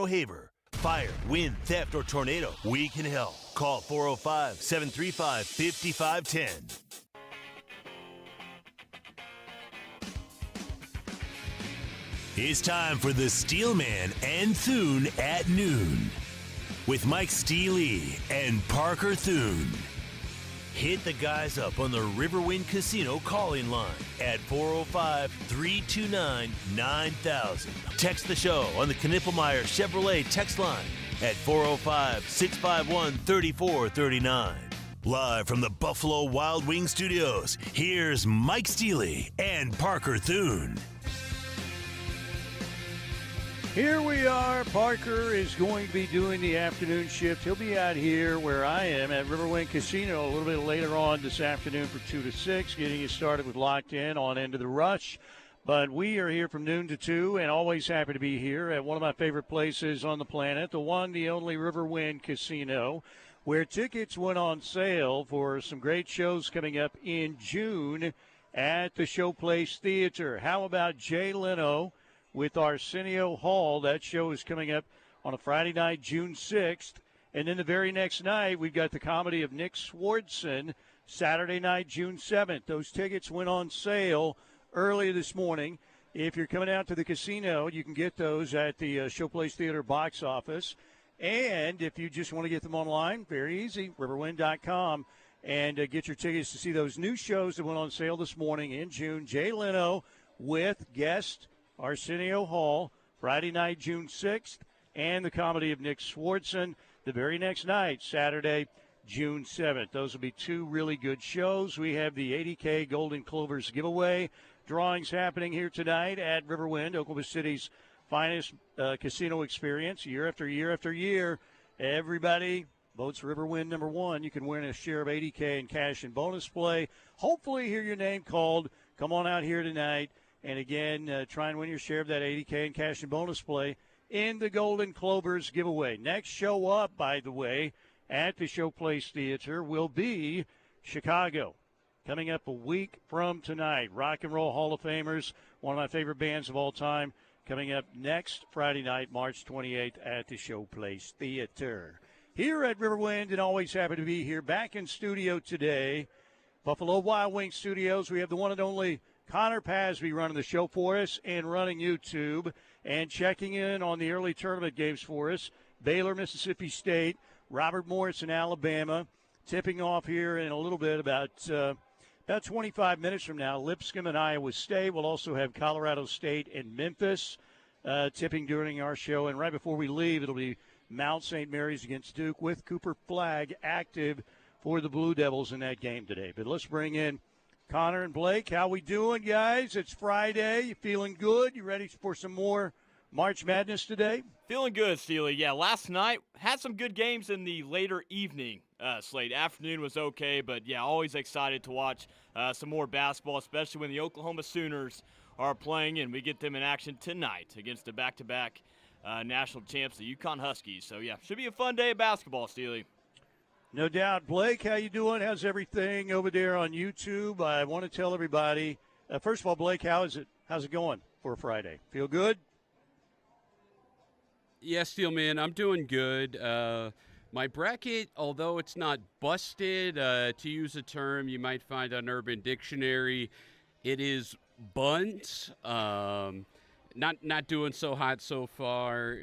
Toronto Haver. Fire, wind, theft, or tornado, we can help. Call 405-735-5510. It's time for the Steelman and Thune at noon with Mike Steely and Parker Thune. Hit the guys up on the Riverwind Casino calling line at 405-329-9000. Text the show on the Knippelmeyer Chevrolet text line at 405-651-3439. Live from the Buffalo Wild Wing Studios, here's Mike Steely and Parker Thune. Here we are. Parker is going to be doing the afternoon shift. He'll be out here where I am at Riverwind Casino a little bit later on this afternoon for 2 to 6, getting you started with Locked In on End of the Rush. But we are here from noon to 2 and always happy to be here at one of my favorite places on the planet, the one, the only Riverwind Casino, where tickets went on sale for some great shows coming up in June at the Showplace Theater. How about Jay Leno with Arsenio Hall? That show is coming up on a Friday night, June 6th. And then the very next night, we've got the comedy of Nick Swardson, Saturday night, June 7th. Those tickets went on sale early this morning. If you're coming out to the casino, you can get those at the Showplace Theater box office. And if you just want to get them online, very easy, riverwind.com, and get your tickets to see those new shows that went on sale this morning in June. Jay Leno with guest Arsenio Hall, Friday night, June 6th, and the comedy of Nick Swardson the very next night, Saturday, June 7th. Those will be two really good shows. We have the 80K Golden Clovers giveaway drawings happening here tonight at Riverwind, Oklahoma City's finest casino experience. Year after year after year, everybody votes Riverwind number one. You can win a share of 80K in cash and bonus play. Hopefully hear your name called. Come on out here tonight. And again, try and win your share of that 80K in cash and bonus play in the Golden Clovers giveaway. Next show up, by the way, at the Showplace Theater will be Chicago. Coming up a week from tonight. Rock and Roll Hall of Famers, one of my favorite bands of all time, coming up next Friday night, March 28th at the Showplace Theater. Here at Riverwind, and always happy to be here. Back in studio today, Buffalo Wild Wing Studios. We have the one and only Connor Pasby running the show for us and running YouTube and checking in on the early tournament games for us. Baylor, Mississippi State, Robert Morris in Alabama, tipping off here in a little bit about 25 minutes from now. Lipscomb and Iowa State. We'll also have Colorado State and Memphis tipping during our show. And right before we leave, it'll be Mount St. Mary's against Duke with Cooper Flagg active for the Blue Devils in that game today. But let's bring in Connor and Blake. How we doing, guys? It's Friday. You feeling good? You ready for some more March Madness today? Feeling good, Steely. Yeah, last night had some good games in the later evening slate. Afternoon was okay, but yeah, always excited to watch some more basketball, especially when the Oklahoma Sooners are playing, and we get them in action tonight against the back-to-back national champs, the UConn Huskies. So yeah, should be a fun day of basketball, Steely. No doubt. Blake, how you doing? How's everything over there on YouTube? I want to tell everybody, first of all, Blake, how's it going for a Friday? Feel good? Yeah, Steelman, I'm doing good. My bracket, although it's not busted, to use a term you might find on Urban Dictionary, it is bunt. Not doing so hot so far.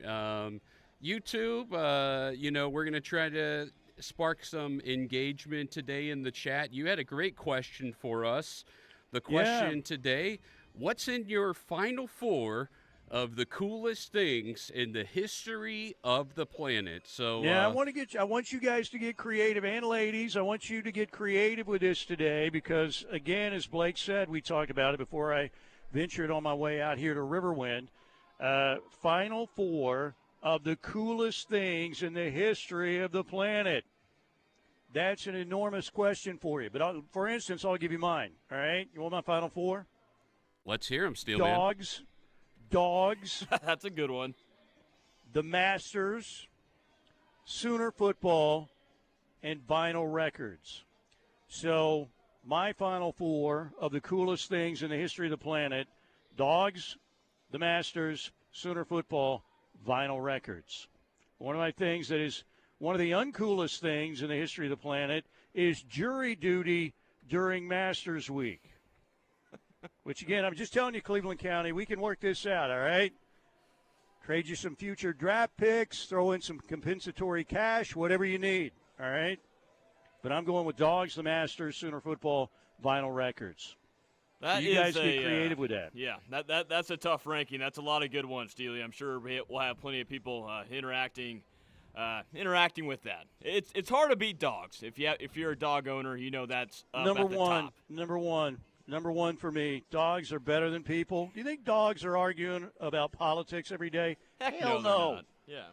YouTube, we're going to try to spark some engagement today in the chat. You had a great question for us. The question today, what's in your Final Four of the coolest things in the history of the planet? So I want you guys to get creative, and ladies, I want you to get creative with this today because, again, as Blake said, we talked about it before I ventured on my way out here to Riverwind. Final Four of the coolest things in the history of the planet. That's an enormous question for you. But, for instance, I'll give you mine, all right? You want my Final Four? Let's hear them, Steelman. Dogs. That's a good one. The Masters, Sooner football, and vinyl records. So my Final Four of the coolest things in the history of the planet: Dogs, the Masters, Sooner football, vinyl records. One of my things that is one of the uncoolest things in the history of the planet is jury duty during Masters Week. Which, again, I'm just telling you, Cleveland County, we can work this out, all right? Trade you some future draft picks, throw in some compensatory cash, whatever you need, all right? But I'm going with Dogs, the Masters, Sooner Football, vinyl records. That you guys get creative with that. Yeah, that's a tough ranking. That's a lot of good ones, Steely. I'm sure we'll have plenty of people interacting with that. It's hard to beat Dogs. If you're a dog owner, you know that's up Number at the one. top. Number one for me. Dogs are better than people. Do you think dogs are arguing about politics every day? Heck Hell no. They're not. Yeah.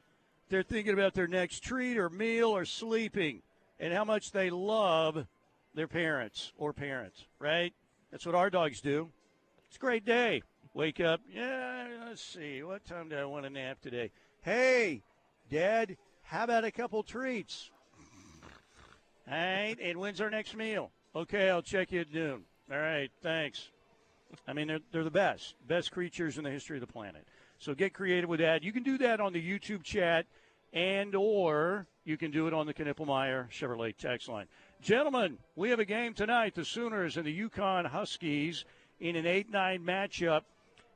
They're thinking about their next treat or meal or sleeping and how much they love their parents, right? That's what our dogs do. It's a great day. Wake up. Yeah, let's see. What time do I want to nap today? Hey, Dad, how about a couple treats? All right, and when's our next meal? Okay, I'll check you at noon. All right, thanks. I mean, they're the best creatures in the history of the planet. So get creative with that. You can do that on the YouTube chat, and or you can do it on the Knippelmeyer Chevrolet text line. Gentlemen, we have a game tonight. The Sooners and the UConn Huskies in an 8-9 matchup.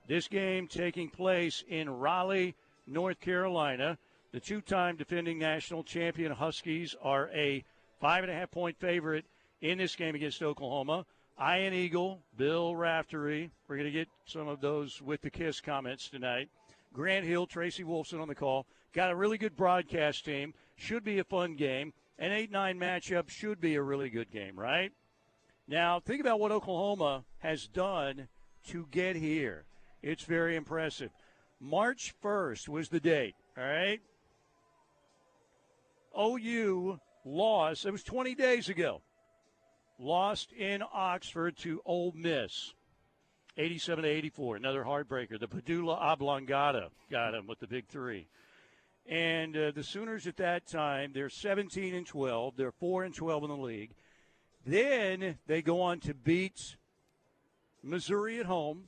This game taking place in Raleigh, North Carolina. The two-time defending national champion Huskies are a 5.5-point favorite in this game against Oklahoma. Ian Eagle, Bill Raftery. We're going to get some of those with the KISS comments tonight. Grant Hill, Tracy Wolfson on the call. Got a really good broadcast team. Should be a fun game. An 8-9 matchup should be a really good game, right? Now, think about what Oklahoma has done to get here. It's very impressive. March 1st was the date, all right? OU lost. It was 20 days ago. Lost in Oxford to Ole Miss, 87-84. Another heartbreaker. The Padula Oblongata got him with the big three. And the Sooners at that time, they're 17-12. They're 4-12 in the league. Then they go on to beat Missouri at home.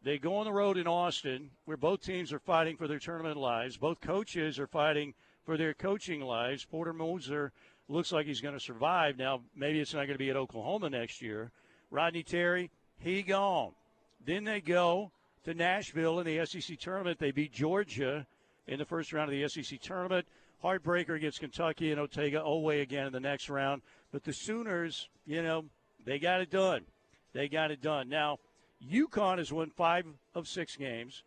They go on the road in Austin, where both teams are fighting for their tournament lives. Both coaches are fighting for their coaching lives. Porter Moser looks like he's going to survive. Now, maybe it's not going to be at Oklahoma next year. Rodney Terry, he gone. Then they go to Nashville in the SEC tournament. They beat Georgia in the first round of the SEC tournament. Heartbreaker against Kentucky and Otega away again in the next round. But the Sooners, they got it done. Now, UConn has won 5 of 6 games.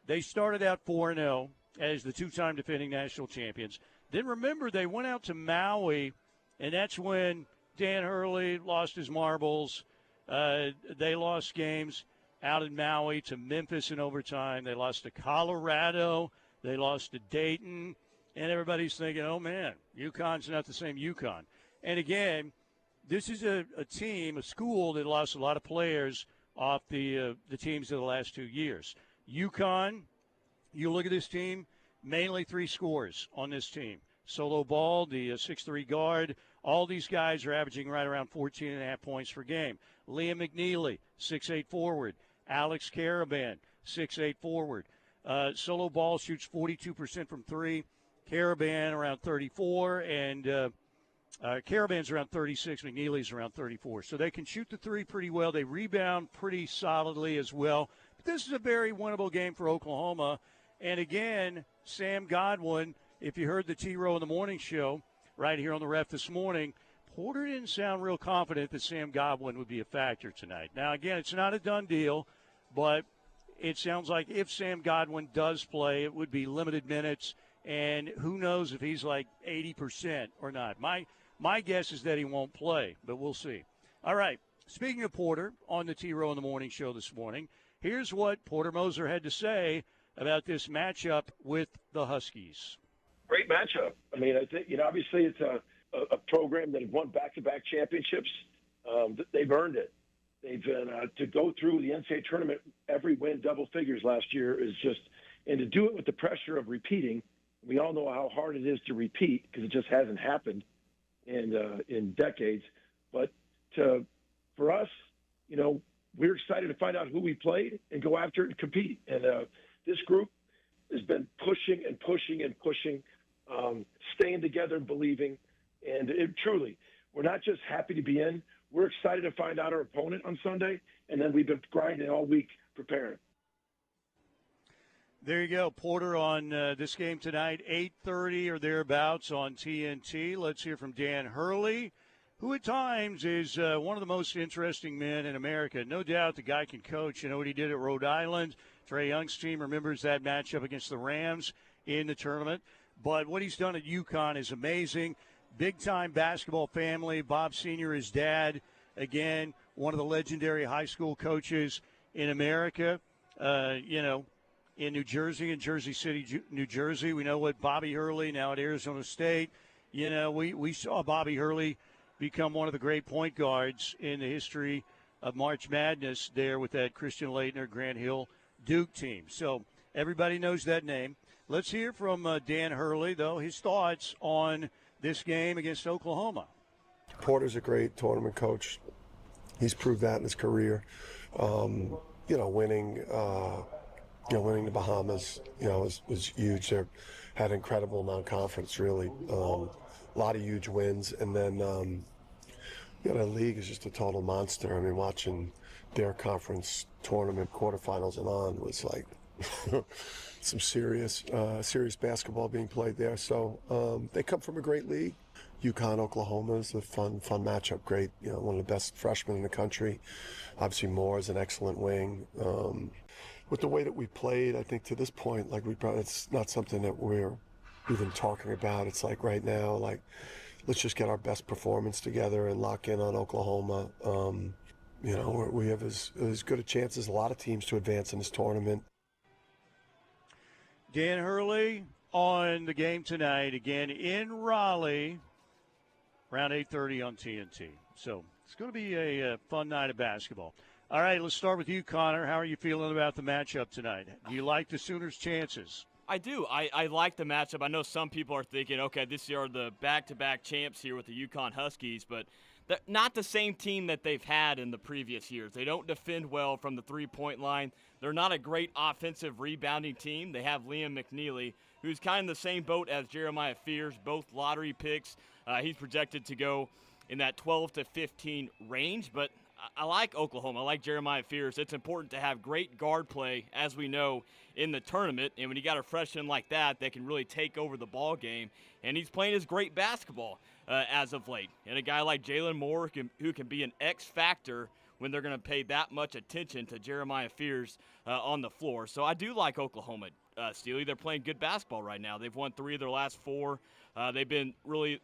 They started out 4-0 as the two-time defending national champions. Then remember, they went out to Maui, and that's when Dan Hurley lost his marbles. They lost games out in Maui to Memphis in overtime. They lost to Colorado. They lost to Dayton. And everybody's thinking, oh, man, UConn's not the same UConn. And, again, this is a team, a school that lost a lot of players off the teams of the last 2 years. UConn, you look at this team, mainly 3 scores on this team. Solo Ball, the 6'3 guard, all these guys are averaging right around 14.5 points per game. Liam McNeely, 6'8 forward. Alex Caravan, 6'8 forward. Solo Ball shoots 42% from 3. Caravan around 34, and Caravan's around 36. McNeely's around 34. So they can shoot the 3 pretty well. They rebound pretty solidly as well. But this is a very winnable game for Oklahoma. And, again, Sam Godwin, if you heard the T-Row in the morning show right here on the Ref this morning, Porter didn't sound real confident that Sam Godwin would be a factor tonight. Now, again, it's not a done deal, but it sounds like if Sam Godwin does play, it would be limited minutes, and who knows if he's like 80% or not. My guess is that he won't play, but we'll see. All right, speaking of Porter on the T-Row in the morning show this morning, here's what Porter Moser had to say about this matchup with the Huskies. Great matchup. I mean, I think, obviously it's a program that have won back-to-back championships. They've earned it. They've been to go through the NCAA tournament, every win double figures last year is just, and to do it with the pressure of repeating. We all know how hard it is to repeat because it just hasn't happened in decades. But for us, we're excited to find out who we played and go after it and compete. And this group, has been pushing and pushing and pushing, staying together and believing. And truly, we're not just happy to be in. We're excited to find out our opponent on Sunday, and then we've been grinding all week preparing. There you go, Porter, on this game tonight, 8:30 or thereabouts on TNT. Let's hear from Dan Hurley, who at times is one of the most interesting men in America. No doubt the guy can coach. You know what he did at Rhode Island. Trae Young's team remembers that matchup against the Rams in the tournament. But what he's done at UConn is amazing. Big-time basketball family. Bob Sr., his dad, again, one of the legendary high school coaches in America. In New Jersey, in Jersey City, New Jersey. We know what Bobby Hurley, now at Arizona State. We saw Bobby Hurley become one of the great point guards in the history of March Madness there with that Christian Laettner, Grant Hill, Duke team. So everybody knows that name. Let's hear from Dan Hurley, though, his thoughts on this game against Oklahoma. Porter's a great tournament coach. He's proved that in his career. Winning the Bahamas, was huge. They had incredible non-conference, really. A lot of huge wins. And then, the league is just a total monster. I mean, watching their conference tournament quarterfinals and on was like some serious basketball being played there. So they come from a great league. UConn, Oklahoma is a fun matchup. Great, one of the best freshmen in the country. Obviously, Moore is an excellent wing. With the way that we played, I think to this point, it's not something that we're even talking about. It's like right now, let's just get our best performance together and lock in on Oklahoma. We have as good a chance as a lot of teams to advance in this tournament. Dan Hurley on the game tonight, again in Raleigh, around 8:30 on TNT. So it's going to be a fun night of basketball. All right, let's start with you, Connor. How are you feeling about the matchup tonight? Do you like the Sooners' chances? I do. I like the matchup. I know some people are thinking, okay, this year are the back-to-back champs here with the UConn Huskies, but they're not the same team that they've had in the previous years. They don't defend well from the three-point line. They're not a great offensive rebounding team. They have Liam McNeely, who's kind of the same boat as Jeremiah Fears, both lottery picks. He's projected to go in that 12 to 15 range, but I like Oklahoma. I like Jeremiah Fears. It's important to have great guard play, as we know, in the tournament. And when you got a freshman like that can really take over the ball game, and he's playing his great basketball as of late. And a guy like Jalen Moore who can be an X factor when they're going to pay that much attention to Jeremiah Fears on the floor. So I do like Oklahoma, Steely. They're playing good basketball right now. They've won 3 of their last 4. They've been really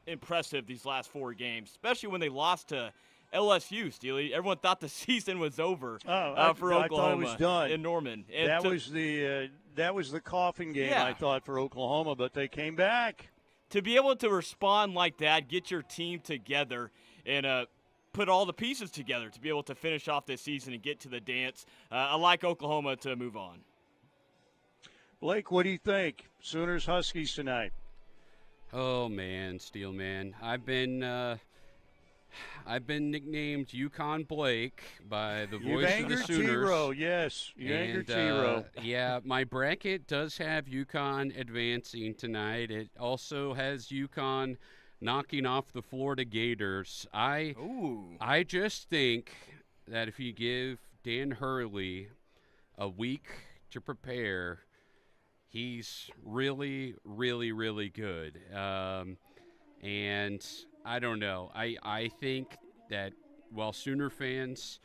impressive these last 4 games, especially when they lost to LSU, Steely. Everyone thought the season was over for Oklahoma. I thought it was done in Norman. And that was the coffin game, yeah. I thought, for Oklahoma, but they came back. To be able to respond like that, get your team together, and put all the pieces together to be able to finish off this season and get to the dance, I like Oklahoma to move on. Blake, what do you think? Sooners Huskies tonight. Oh man, Steelman. I've been nicknamed UConn Blake by the voice of the Sooners. T-Row, yes. You angered T-Row. Yeah, my bracket does have UConn advancing tonight. It also has UConn knocking off the Florida Gators. I just think that if you give Dan Hurley a week to prepare, he's really, really, really good. And I don't know. I think that while Sooner fans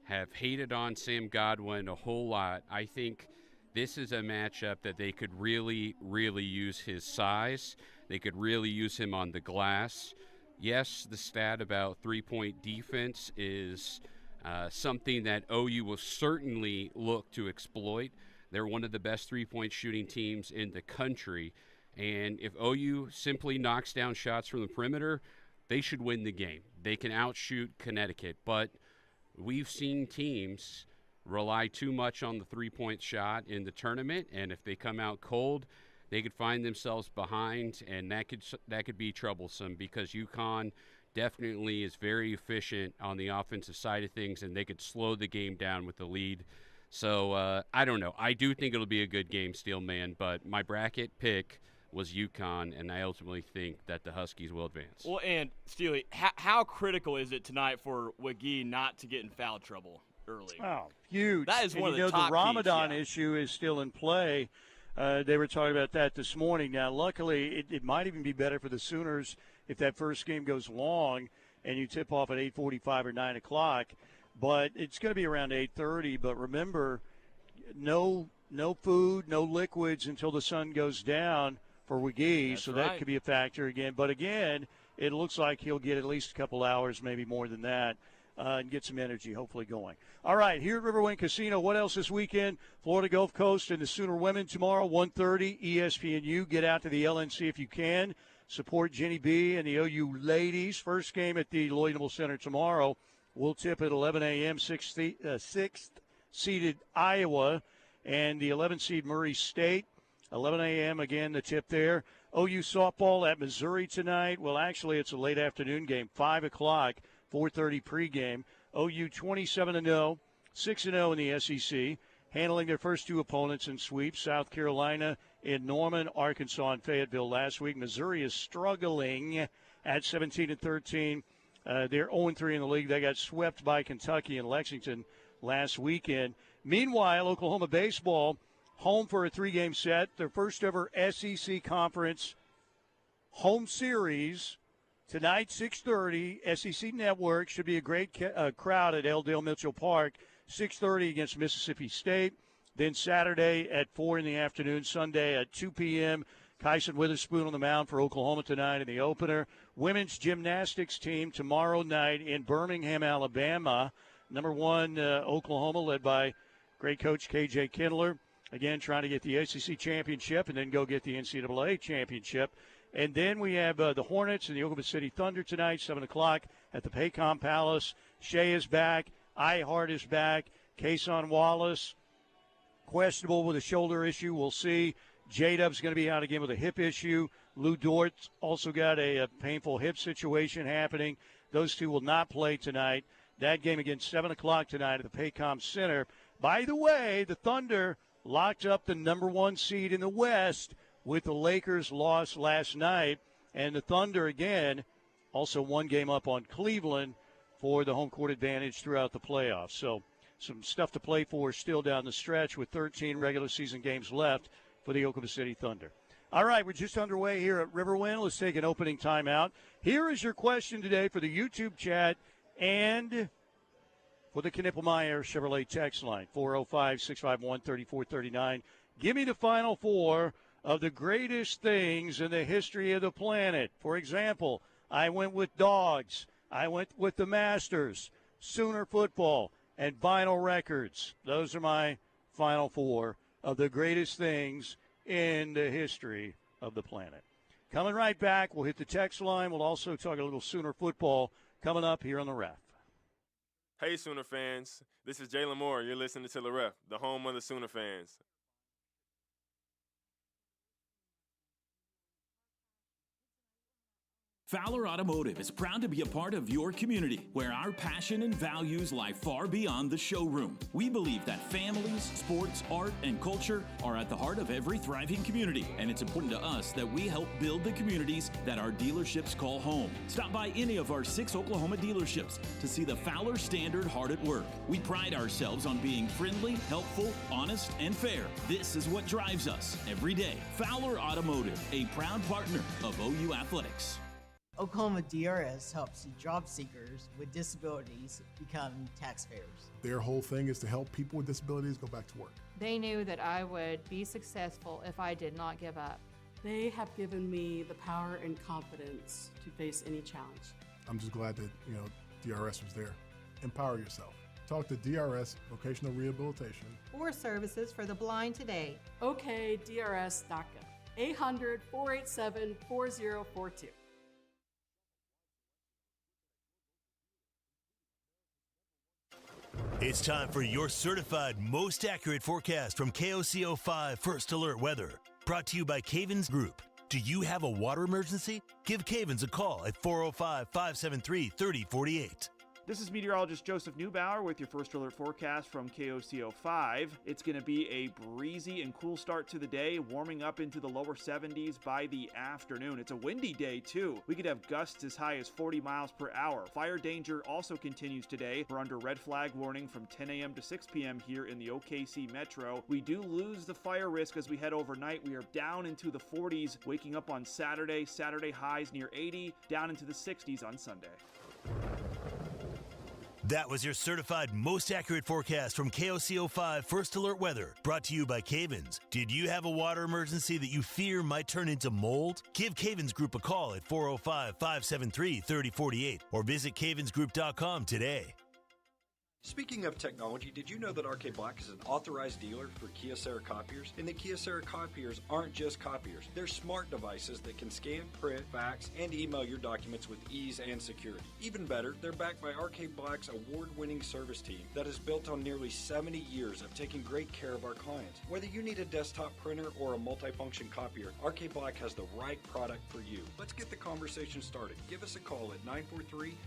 have hated on Sam Godwin a whole lot, I think this is a matchup that they could really, really use his size. They could really use him on the glass. Yes, the stat about three-point defense is something that OU will certainly look to exploit. They're one of the best three-point shooting teams in the country. And if OU simply knocks down shots from the perimeter, they should win the game. They can outshoot Connecticut. But we've seen teams rely too much on the three-point shot in the tournament, and if they come out cold, they could find themselves behind, and that could be troublesome because UConn definitely is very efficient on the offensive side of things, and they could slow the game down with the lead So I don't know. I do think it'll be a good game, Steelman, but my bracket pick was UConn, and I ultimately think that the Huskies will advance. Well, and Steely, how critical is it tonight for Wagee not to get in foul trouble early? Oh, huge. That is one of the top the Ramadan keys, issue is still in play. They were talking about that this morning. Now, luckily, it might even be better for the Sooners if that first game goes long and you tip off at 8:45 or 9 o'clock. But it's going to be around 8:30. But remember, no food, no liquids until the sun goes down for Wagee, so that could be a factor again. But again, it looks like he'll get at least a couple hours, maybe more than that, and get some energy hopefully going. All right, here at Riverwind Casino, what else this weekend? Florida Gulf Coast and the Sooner women tomorrow, 1:30, ESPNU. Get out to the LNC if you can. Support Jenny B and the OU ladies. First game at the Lloyd Noble Center tomorrow. We'll tip at 11 a.m., sixth-seeded Iowa and the 11th seed Murray State. 11 a.m. again, the tip there. OU softball at Missouri tonight. Well, actually, it's a late afternoon game, 5 o'clock, 4:30 pregame. OU 27-0, 6-0 in the SEC, handling their first two opponents in sweeps, South Carolina in Norman, Arkansas, and Fayetteville last week. Missouri is struggling at 17-13. They're 0-3 in the league. They got swept by Kentucky and Lexington last weekend. Meanwhile, Oklahoma baseball home for a 3-game set, their first ever SEC Conference home series. Tonight, 6:30, SEC Network. Should be a great crowd at L. Dale Mitchell Park. 6:30 against Mississippi State. Then Saturday at 4 in the afternoon. Sunday at 2 p.m. Kyson Witherspoon on the mound for Oklahoma tonight in the opener. Women's gymnastics team tomorrow night in Birmingham, Alabama. Number 1, Oklahoma, led by great coach K.J. Kindler. Again, trying to get the ACC championship and then go get the NCAA championship. And then we have the Hornets and the Oklahoma City Thunder tonight, 7 o'clock at the Paycom Palace. Shea is back. iHeart is back. Kason Wallace, questionable with a shoulder issue. We'll see. J-Dub's going to be out again with a hip issue. Lou Dort's also got a painful hip situation happening. Those two will not play tonight. That game again, 7 o'clock tonight at the Paycom Center. By the way, the Thunder locked up the number 1 seed in the West with the Lakers' loss last night. And the Thunder, again, also 1 game up on Cleveland for the home court advantage throughout the playoffs. So some stuff to play for still down the stretch with 13 regular season games left for the Oklahoma City Thunder. All right, we're just underway here at Riverwind. Let's take an opening timeout. Here is your question today for the YouTube chat and for the Knippelmeyer Chevrolet text line, 405-651-3439. Give me the final 4 of the greatest things in the history of the planet. For example, I went with dogs. I went with the Masters, Sooner football, and vinyl records. Those are my final 4 of the greatest things in the history of the planet. Coming right back, we'll hit the text line. We'll also talk a little Sooner football coming up here on the Ref. Hey, Sooner fans. This is Jalen Moore. You're listening to The Ref, the home of the Sooner fans. Fowler Automotive is proud to be a part of your community, where our passion and values lie far beyond the showroom. We believe that families, sports, art, and culture are at the heart of every thriving community, and it's important to us that we help build the communities that our dealerships call home. Stop by any of our 6 Oklahoma dealerships to see the Fowler Standard hard at work. We pride ourselves on being friendly, helpful, honest, and fair. This is what drives us every day. Fowler Automotive, a proud partner of OU Athletics. Oklahoma DRS helps job seekers with disabilities become taxpayers. Their whole thing is to help people with disabilities go back to work. They knew that I would be successful if I did not give up. They have given me the power and confidence to face any challenge. I'm just glad that, DRS was there. Empower yourself. Talk to DRS Vocational Rehabilitation. Or services for the blind today. OKDRS.gov. 800-487-4042. It's time for your certified most accurate forecast from KOCO5 First Alert Weather. Brought to you by Cavens Group. Do you have a water emergency? Give Cavens a call at 405-573-3048. This is meteorologist Joseph Neubauer with your first alert forecast from KOCO 5. It's going to be a breezy and cool start to the day, warming up into the lower 70s by the afternoon. It's a windy day, too. We could have gusts as high as 40 miles per hour. Fire danger also continues today. We're under red flag warning from 10 a.m. to 6 p.m. here in the OKC metro. We do lose the fire risk as we head overnight. We are down into the 40s, waking up on Saturday. Saturday highs near 80, down into the 60s on Sunday. That was your certified most accurate forecast from KOCO 5 First Alert Weather, brought to you by Cavens. Did you have a water emergency that you fear might turn into mold? Give Cavens Group a call at 405-573-3048 or visit cavensgroup.com today. Speaking of technology, did you know that RK Black is an authorized dealer for Kyocera copiers? And the Kyocera copiers aren't just copiers. They're smart devices that can scan, print, fax, and email your documents with ease and security. Even better, they're backed by RK Black's award-winning service team that is built on nearly 70 years of taking great care of our clients. Whether you need a desktop printer or a multifunction copier, RK Black has the right product for you. Let's get the conversation started. Give us a call at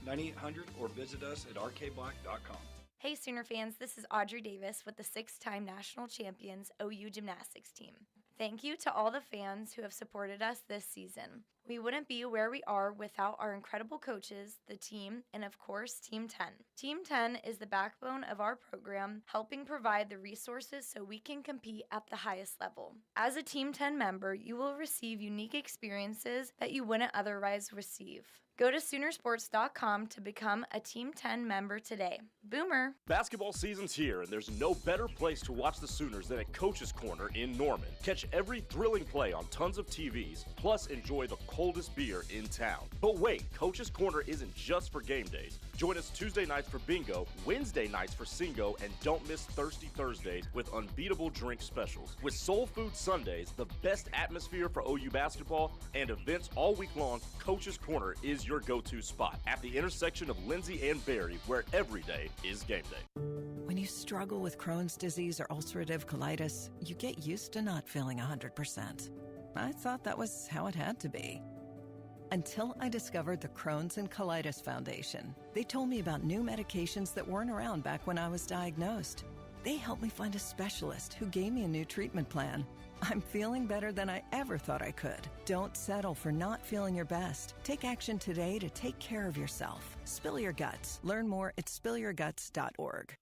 943-9800 or visit us at rkblack.com. Hey Sooner fans, this is Audrey Davis with the 6-time national champions OU gymnastics team. Thank you to all the fans who have supported us this season. We wouldn't be where we are without our incredible coaches, the team, and of course, Team 10. Team 10 is the backbone of our program, helping provide the resources so we can compete at the highest level. As a Team 10 member, you will receive unique experiences that you wouldn't otherwise receive. Go to Soonersports.com to become a Team 10 member today. Boomer! Basketball season's here, and there's no better place to watch the Sooners than at Coach's Corner in Norman. Catch every thrilling play on tons of TVs, plus enjoy the coldest beer in town. But wait, Coach's Corner isn't just for game days. Join us Tuesday nights for bingo, Wednesday nights for Singo, and don't miss Thirsty Thursdays with unbeatable drink specials. With Soul Food Sundays, the best atmosphere for OU basketball, and events all week long, Coach's Corner is your go-to spot at the intersection of Lindsay and Berry, where every day is game day. When you struggle with Crohn's disease or ulcerative colitis, you get used to not feeling 100%. I thought that was how it had to be. Until I discovered the Crohn's and Colitis Foundation. They told me about new medications that weren't around back when I was diagnosed. They helped me find a specialist who gave me a new treatment plan. I'm feeling better than I ever thought I could. Don't settle for not feeling your best. Take action today to take care of yourself. Spill your guts. Learn more at spillyourguts.org.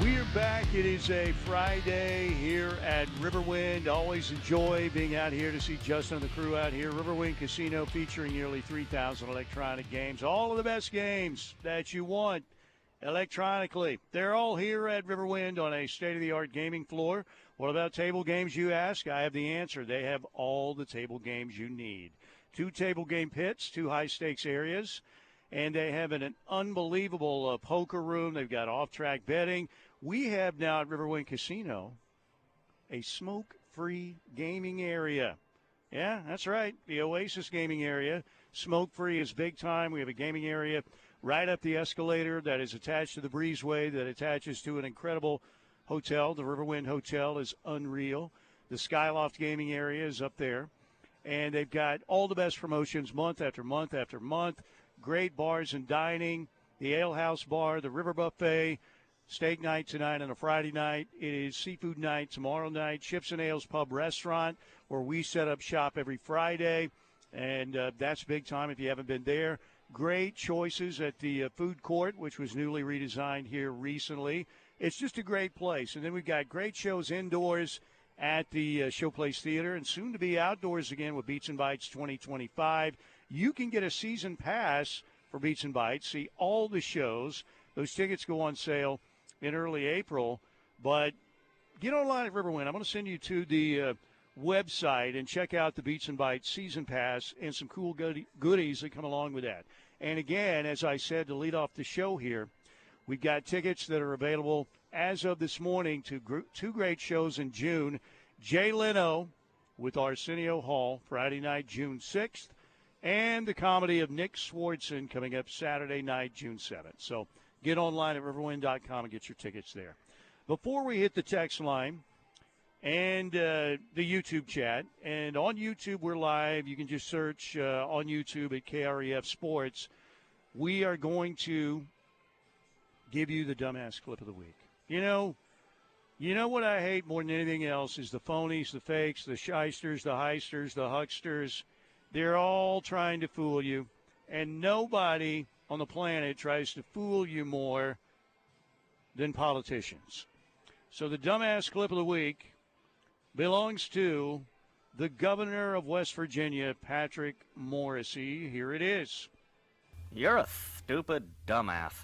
We are back. It is a Friday here at Riverwind. Always enjoy being out here to see Justin and the crew out here. Riverwind Casino featuring nearly 3,000 electronic games. All of the best games that you want electronically. They're all here at Riverwind on a state-of-the-art gaming floor. What about table games, you ask? I have the answer. They have all the table games you need. 2 table game pits, 2 high-stakes areas, and they have an unbelievable poker room. They've got off-track betting. We have now at Riverwind Casino a smoke-free gaming area. Yeah, that's right, the Oasis gaming area. Smoke-free is big time. We have a gaming area right up the escalator that is attached to the breezeway that attaches to an incredible hotel. The Riverwind Hotel is unreal. The Skyloft gaming area is up there. And they've got all the best promotions month after month after month. Great bars and dining, the Ale House Bar, the River Buffet, steak night tonight on a Friday night. It is seafood night tomorrow night, Chips and Ales Pub Restaurant, where we set up shop every Friday. And that's big time if you haven't been there. Great choices at the food court, which was newly redesigned here recently. It's just a great place. And then we've got great shows indoors at the Showplace Theater and soon to be outdoors again with Beats and Bites 2025. You can get a season pass for Beats and Bites, see all the shows. Those tickets go on sale in early April. But get online at Riverwind. I'm going to send you to the website and check out the Beats and Bites season pass and some cool goodies that come along with that. And again, as I said to lead off the show here, we've got tickets that are available as of this morning to 2 great shows in June. Jay Leno with Arsenio Hall, Friday night, June 6th, and the comedy of Nick Swartzen coming up Saturday night, June 7th. So get online at riverwind.com and get your tickets there. Before we hit the text line, and the YouTube chat. And on YouTube, we're live. You can just search on YouTube at KREF Sports. We are going to give you the dumbass clip of the week. You know what I hate more than anything else is the phonies, the fakes, the shysters, the heisters, the hucksters. They're all trying to fool you, and nobody on the planet tries to fool you more than politicians. So the dumbass clip of the week belongs to the governor of West Virginia, Patrick Morrisey. Here it is. You're a stupid dumbass.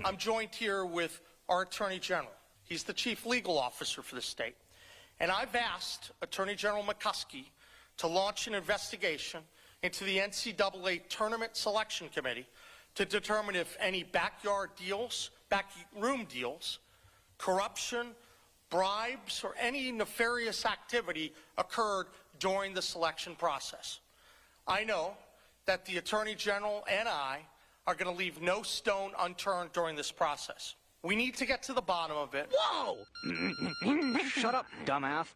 I'm joined here with our Attorney General. He's the chief legal officer for the state. And I've asked Attorney General McCuskey to launch an investigation into the NCAA Tournament Selection Committee to determine if any backroom deals, corruption, bribes, or any nefarious activity occurred during the selection process. I know that the Attorney General and I are going to leave no stone unturned during this process. We need to get to the bottom of it. Whoa! Shut up, dumbass.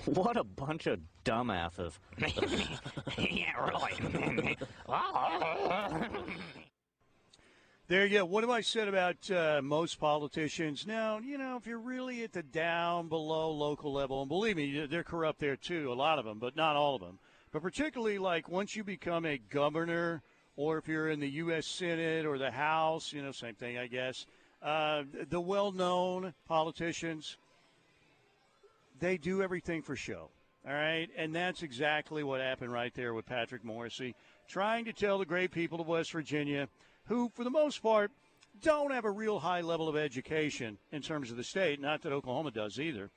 What a bunch of dumbasses. Yeah, really. There you go. What have I said about most politicians? Now, if you're really at the down, below, local level, and believe me, they're corrupt there too, a lot of them, but not all of them. But particularly, like, once you become a governor, or if you're in the U.S. Senate or the House, same thing, I guess, the well-known politicians, they do everything for show, all right? And that's exactly what happened right there with Patrick Morrisey, trying to tell the great people of West Virginia, who, for the most part, don't have a real high level of education in terms of the state. Not that Oklahoma does either,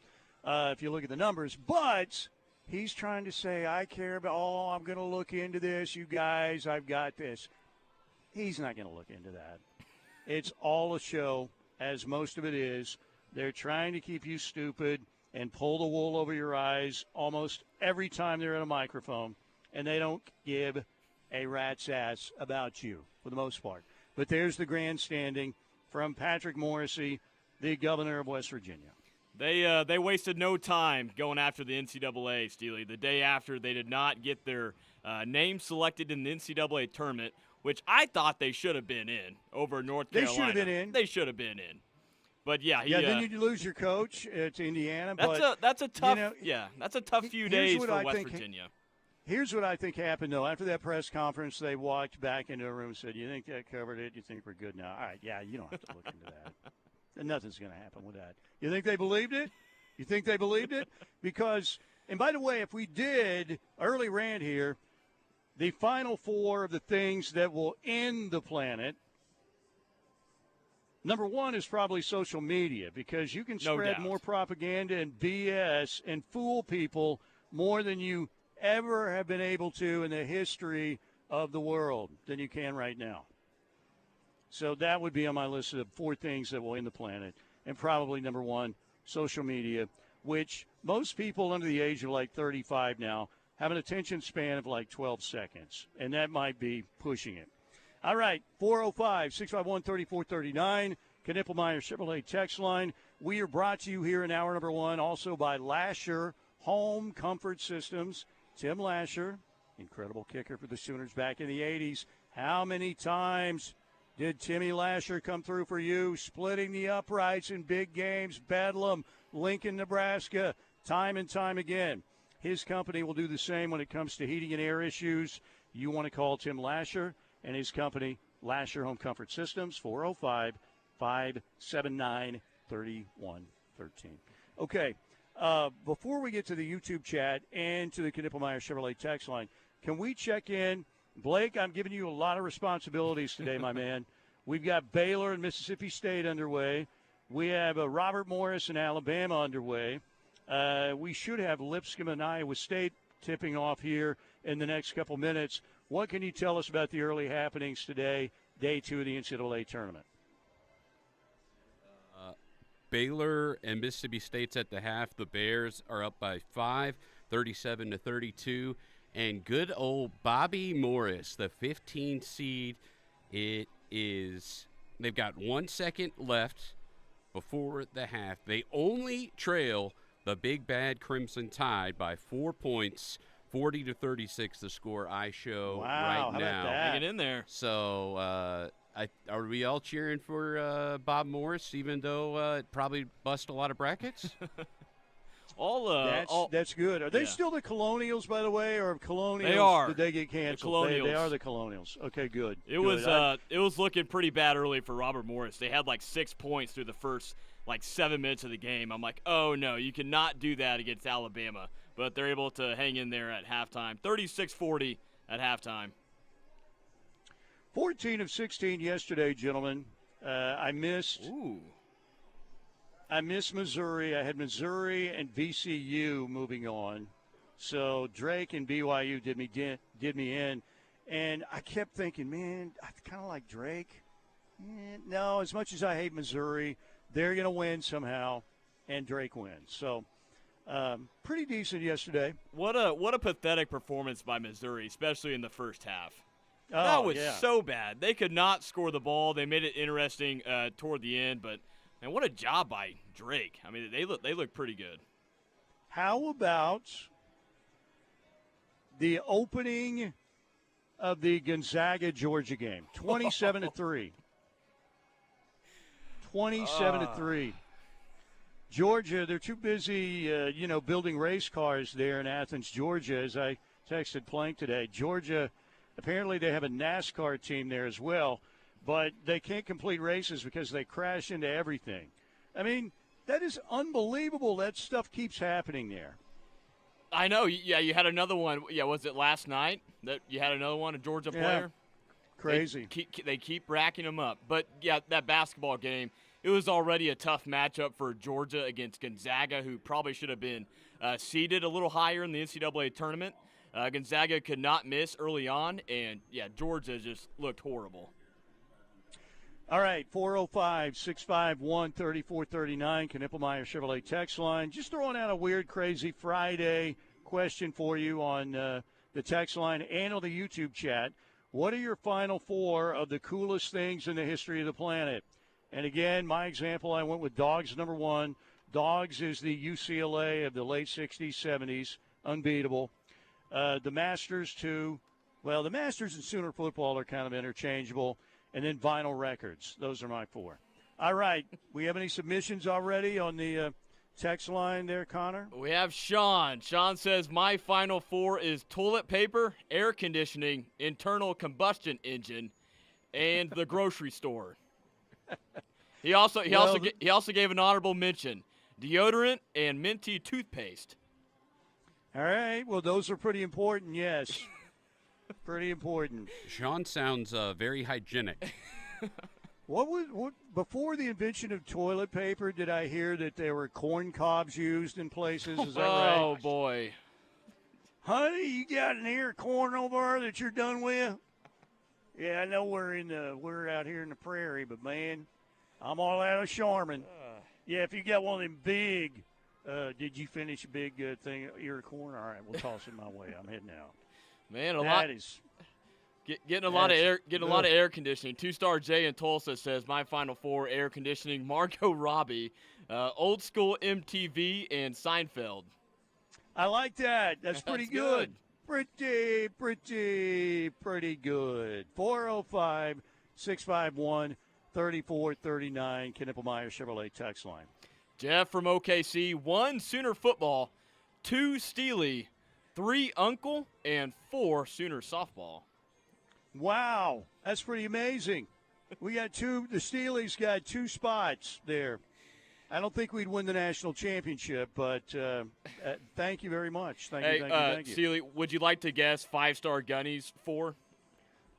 if you look at the numbers. But he's trying to say, I care about, I'm going to look into this, you guys, I've got this. He's not going to look into that. It's all a show, as most of it is. They're trying to keep you stupid and pull the wool over your eyes almost every time they're in a microphone, and they don't give a rat's ass about you for the most part. But there's the grandstanding from Patrick Morrisey, the governor of West Virginia. They wasted no time going after the NCAA, Steely. The day after, they did not get their name selected in the NCAA tournament, which I thought they should have been in over North Carolina. They should have been in. They should have been in. But then you lose your coach to Indiana. That's a tough. That's a tough few days for West Virginia. Here's what I think happened, though. After that press conference, they walked back into a room and said, "You think that covered it? You think we're good now? All right, yeah, you don't have to look into that. And nothing's going to happen with that. You think they believed it? You think they believed it? Because, and by the way, if we did early rant here, the final four of the things that will end the planet. Number one is probably social media, because you can spread more propaganda and BS and fool people more than you ever have been able to in the history of the world than you can right now. So that would be on my list of four things that will end the planet. And probably number one, social media, which most people under the age of like 35 now have an attention span of like 12 seconds. And that might be pushing it. All right, 405-651-3439, Knippelmeyer Chevrolet text line. We are brought to you here in hour number one also by Lasher Home Comfort Systems. Tim Lasher, incredible kicker for the Sooners back in the 80s. How many times did Timmy Lasher come through for you, splitting the uprights in big games, Bedlam, Lincoln, Nebraska, time and time again? His company will do the same when it comes to heating and air issues. You want to call Tim Lasher and his company, Lasher Home Comfort Systems, 405-579-3113. Okay, before we get to the YouTube chat and to the Knippelmeyer Chevrolet text line, can we check in? Blake, I'm giving you a lot of responsibilities today, my man. We've got Baylor and Mississippi State underway. We have Robert Morris and Alabama underway. We should have Lipscomb and Iowa State tipping off here in the next couple minutes. What can you tell us about the early happenings today, day two of the NCAA tournament? Baylor and Mississippi State's at the half. The Bears are up by 5, 37-32. And good old Bobby Morris, the 15 seed, they've got 1 second left. before the half. They only trail the big bad Crimson Tide by 4 points, 40-36 the score I show Wow, right how about now. that? Hang it in there. So are we all cheering for Bob Morris, even though it probably bust a lot of brackets? That's good. Are they still the Colonials, by the way, or Colonials? They are. Did they get canceled? The Colonials. They are the Colonials. Okay, good. It was looking pretty bad early for Robert Morris. They had like 6 points through the first 7 minutes of the game. I'm like, oh no, you cannot do that against Alabama. But they're able to hang in there at halftime. 36-40 at halftime. 14 of 16 yesterday, gentlemen. I missed Missouri. I had Missouri and VCU moving on. So Drake and BYU did me in. And I kept thinking, man, I kind of like Drake. No, as much as I hate Missouri, they're going to win somehow, and Drake wins. So pretty decent yesterday. What a pathetic performance by Missouri, especially in the first half. Oh, that was so bad. They could not score the ball. They made it interesting toward the end, but man, what a job by Drake. I mean, they look pretty good. How about the opening of the Gonzaga-Georgia game? 27-3. 27-3. Georgia, they're too busy, building race cars there in Athens, Georgia, as I texted Plank today. Georgia, apparently they have a NASCAR team there as well, but they can't complete races because they crash into everything. I mean, that is unbelievable. That stuff keeps happening there. I know. Yeah, you had another one. Yeah, was it last night that you had another one, a Georgia player? Crazy. They keep racking them up. But, yeah, that basketball game, it was already a tough matchup for Georgia against Gonzaga, who probably should have been seeded a little higher in the NCAA tournament. Gonzaga could not miss early on, and, yeah, Georgia just looked horrible. All right, 405-651-3439, Knippelmeyer Chevrolet text line. Just throwing out a weird, crazy Friday question for you on the text line and on the YouTube chat. What are your final four of the coolest things in the history of the planet? And again, my example, I went with Dogs number one. Dogs is the UCLA of the late 60s, 70s, unbeatable. The Masters, two. Well, the Masters and Sooner football are kind of interchangeable. And then vinyl records. Those are my four. All right. We have any submissions already on the text line there, Connor? We have Sean. Sean says, my final four is toilet paper, air conditioning, internal combustion engine, and the grocery store. He also gave an honorable mention, deodorant and minty toothpaste. All right. Well, those are pretty important, yes. Pretty important. Sean sounds very hygienic. What before the invention of toilet paper, did I hear that there were corn cobs used in places? Is that right? Oh, boy. Honey, you got an ear of corn over there that you're done with? Yeah, I know we're out here in the prairie, but man, I'm all out of Charmin. Yeah, if you got one of them big, did you finish a big thing, ear of corn? All right, we'll toss it my way. I'm heading out. Man, getting a lot of air conditioning. 2-star Jay in Tulsa says my final four: air conditioning, Margot Robbie, old school MTV, and Seinfeld. I like that. That's pretty good. Pretty good. 405-651-3439, Knippelmeyer Chevrolet text line. Jeff from OKC, 1 Sooner football, 2 Steely, 3 Uncle, and 4 Sooner softball. Wow, that's pretty amazing. We got the Steelys got 2 spots there. I don't think we'd win the national championship, but thank you very much. Thank you. Steely, would you like to guess 5-star Gunnies 4?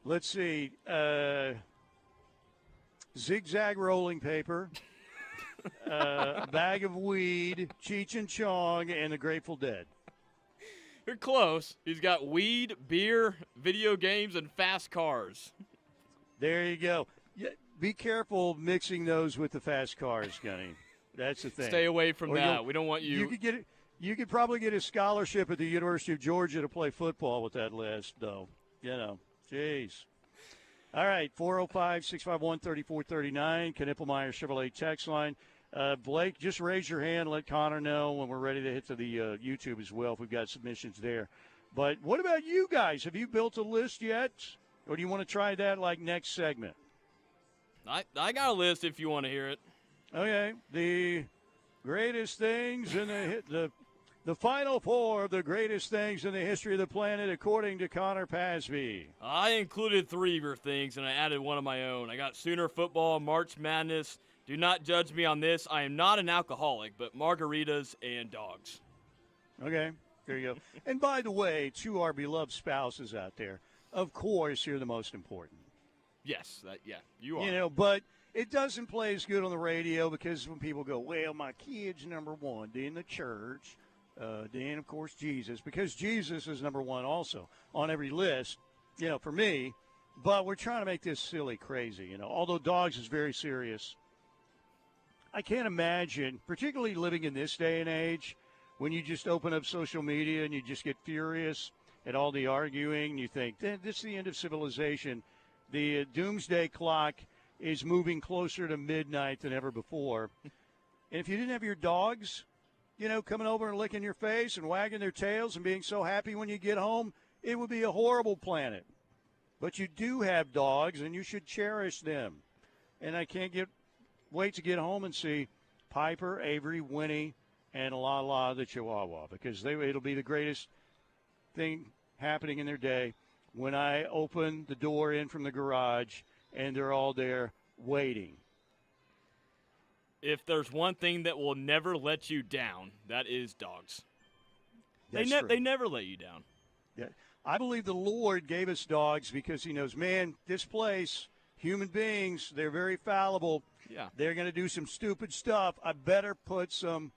Let's see. Zigzag rolling paper, a bag of weed, Cheech and Chong, and the Grateful Dead. You're close. He's got weed, beer, video games, and fast cars. There you go. Yeah, be careful mixing those with the fast cars, Gunny. That's the thing. Stay away from that. We don't want you. You could probably get a scholarship at the University of Georgia to play football with that list, though. Jeez. All right, 405-651-3439, Knippelmeyer Chevrolet text line. Blake, just raise your hand. Let Connor know when we're ready to hit to the YouTube as well if we've got submissions there. But what about you guys? Have you built a list yet? Or do you want to try that like next segment? I got a list if you want to hear it. Okay. The greatest things in the final four of the greatest things in the history of the planet, according to Connor Pasby. I included 3 of your things, and I added one of my own. I got Sooner football, March Madness. Do not judge me on this. I am not an alcoholic, but margaritas and dogs. Okay, there you go. And by the way, to our beloved spouses out there, of course, you're the most important. Yes, you are. You know, but it doesn't play as good on the radio because when people go, well, my kid's number one, then the church, then, of course, Jesus, because Jesus is number one also on every list, you know, for me. But we're trying to make this silly crazy, you know, although dogs is very serious. I can't imagine, particularly living in this day and age, when you just open up social media and you just get furious at all the arguing, and you think, this is the end of civilization. The doomsday clock is moving closer to midnight than ever before. And if you didn't have your dogs, you know, coming over and licking your face and wagging their tails and being so happy when you get home, it would be a horrible planet. But you do have dogs, and you should cherish them. And I can't wait to get home and see Piper, Avery, Winnie, and Lala the Chihuahua, because it'll be the greatest thing happening in their day when I open the door in from the garage and they're all there waiting. If there's one thing that will never let you down, that is dogs. They never let you down. Yeah. I believe the Lord gave us dogs because he knows, man, this place, human beings, they're very fallible. Yeah. They're going to do some stupid stuff. I better put some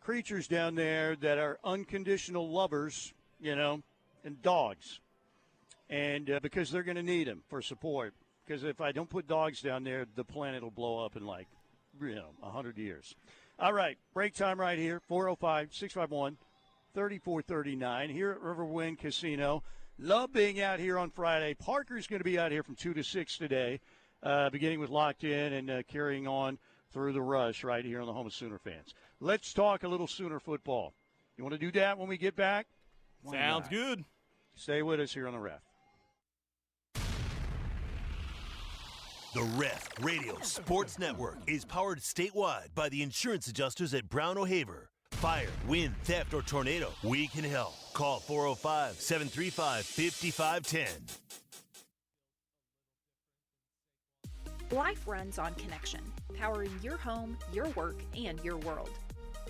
creatures down there that are unconditional lovers, you know, and dogs. And because they're going to need them for support. Because if I don't put dogs down there, the planet will blow up in 100 years. All right, break time right here, 405-651-3439 here at Riverwind Casino. Love being out here on Friday. Parker's going to be out here from 2 to 6 today, beginning with Locked In and carrying on through the rush right here on the home of Sooner fans. Let's talk a little Sooner football. You want to do that when we get back? Sounds good. Stay with us here on the Ref. The Ref Radio Sports Network is powered statewide by the insurance adjusters at Brown O'Haver. Fire, wind, theft, or tornado, we can help. Call 405-735-5510. Life runs on connection, powering your home, your work, and your world.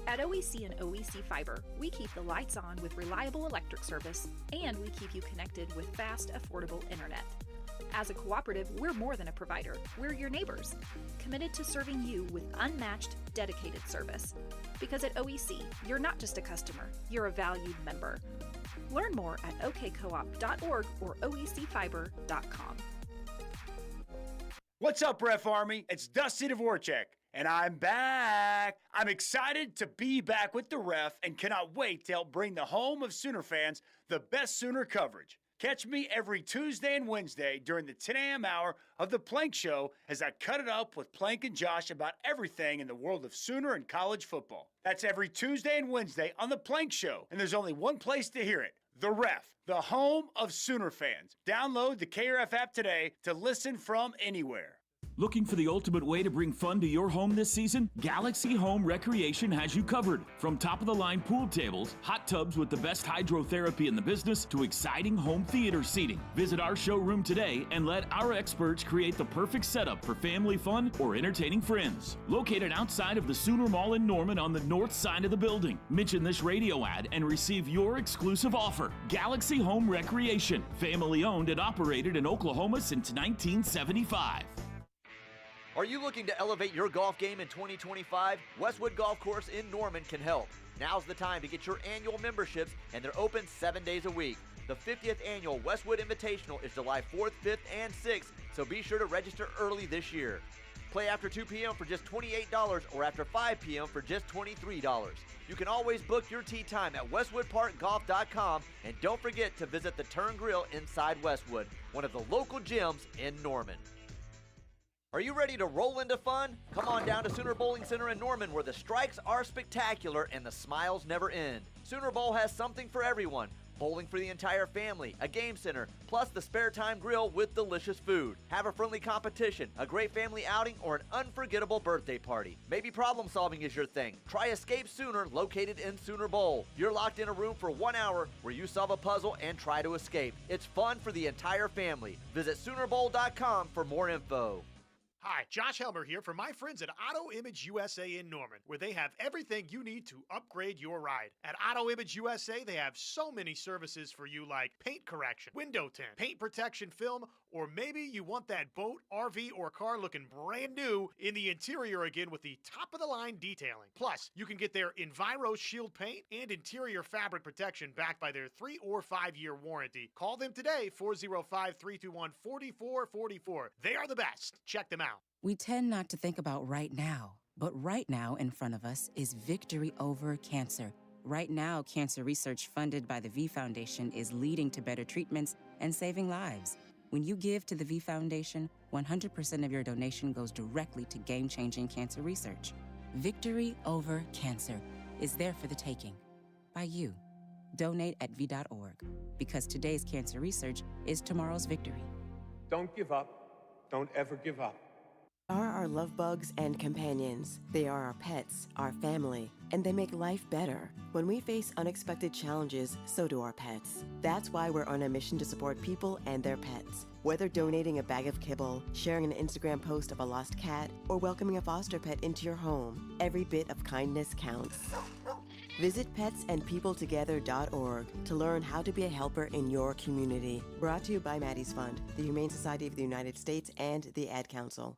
At OEC and OEC Fiber, we keep the lights on with reliable electric service, and we keep you connected with fast, affordable internet. As a cooperative, we're more than a provider. We're your neighbors, committed to serving you with unmatched, dedicated service. Because at OEC, you're not just a customer, you're a valued member. Learn more at okcoop.org or oecfiber.com. What's up, Ref Army? It's Dusty Dvorak, and I'm back. I'm excited to be back with the Ref and cannot wait to help bring the home of Sooner fans the best Sooner coverage. Catch me every Tuesday and Wednesday during the 10 a.m. hour of The Plank Show as I cut it up with Plank and Josh about everything in the world of Sooner and college football. That's every Tuesday and Wednesday on The Plank Show, and there's only one place to hear it, The Ref, the home of Sooner fans. Download the KRF app today to listen from anywhere. Looking for the ultimate way to bring fun to your home this season? Galaxy Home Recreation has you covered. From top-of-the-line pool tables, hot tubs with the best hydrotherapy in the business, to exciting home theater seating. Visit our showroom today and let our experts create the perfect setup for family fun or entertaining friends. Located outside of the Sooner Mall in Norman on the north side of the building. Mention this radio ad and receive your exclusive offer. Galaxy Home Recreation, family-owned and operated in Oklahoma since 1975. Are you looking to elevate your golf game in 2025? Westwood Golf Course in Norman can help. Now's the time to get your annual memberships, and they're open 7 days a week. The 50th annual Westwood Invitational is July 4th, 5th, and 6th, so be sure to register early this year. Play after 2 p.m. for just $28 or after 5 p.m. for just $23. You can always book your tee time at westwoodparkgolf.com, and don't forget to visit the Turn Grill inside Westwood, one of the local gyms in Norman. Are you ready to roll into fun? Come on down to Sooner Bowling Center in Norman, where the strikes are spectacular and the smiles never end. Sooner Bowl has something for everyone. Bowling for the entire family, a game center, plus the spare time grill with delicious food. Have a friendly competition, a great family outing, or an unforgettable birthday party. Maybe problem solving is your thing. Try Escape Sooner, located in Sooner Bowl. You're locked in a room for 1 hour where you solve a puzzle and try to escape. It's fun for the entire family. Visit SoonerBowl.com for more info. Hi, Josh Helmer here from my friends at Auto Image USA in Norman, where they have everything you need to upgrade your ride. At Auto Image USA, they have so many services for you like paint correction, window tint, paint protection film, or maybe you want that boat, RV, or car looking brand new in the interior again with the top-of-the-line detailing. Plus, you can get their Enviro Shield paint and interior fabric protection backed by their 3 or 5 year warranty. Call them today, 405-321-4444. They are the best. Check them out. We tend not to think about right now, but right now in front of us is victory over cancer. Right now, cancer research funded by the V Foundation is leading to better treatments and saving lives. When you give to the V Foundation, 100% of your donation goes directly to game-changing cancer research. Victory over cancer is there for the taking by you. Donate at V.org, because today's cancer research is tomorrow's victory. Don't give up. Don't ever give up. Are our love bugs and companions. They are our pets, our family, and they make life better. When we face unexpected challenges, so do our pets. That's why we're on a mission to support people and their pets. Whether donating a bag of kibble, sharing an Instagram post of a lost cat, or welcoming a foster pet into your home, every bit of kindness counts. Visit petsandpeopletogether.org to learn how to be a helper in your community. Brought to you by Maddie's Fund, the Humane Society of the United States, and the Ad Council.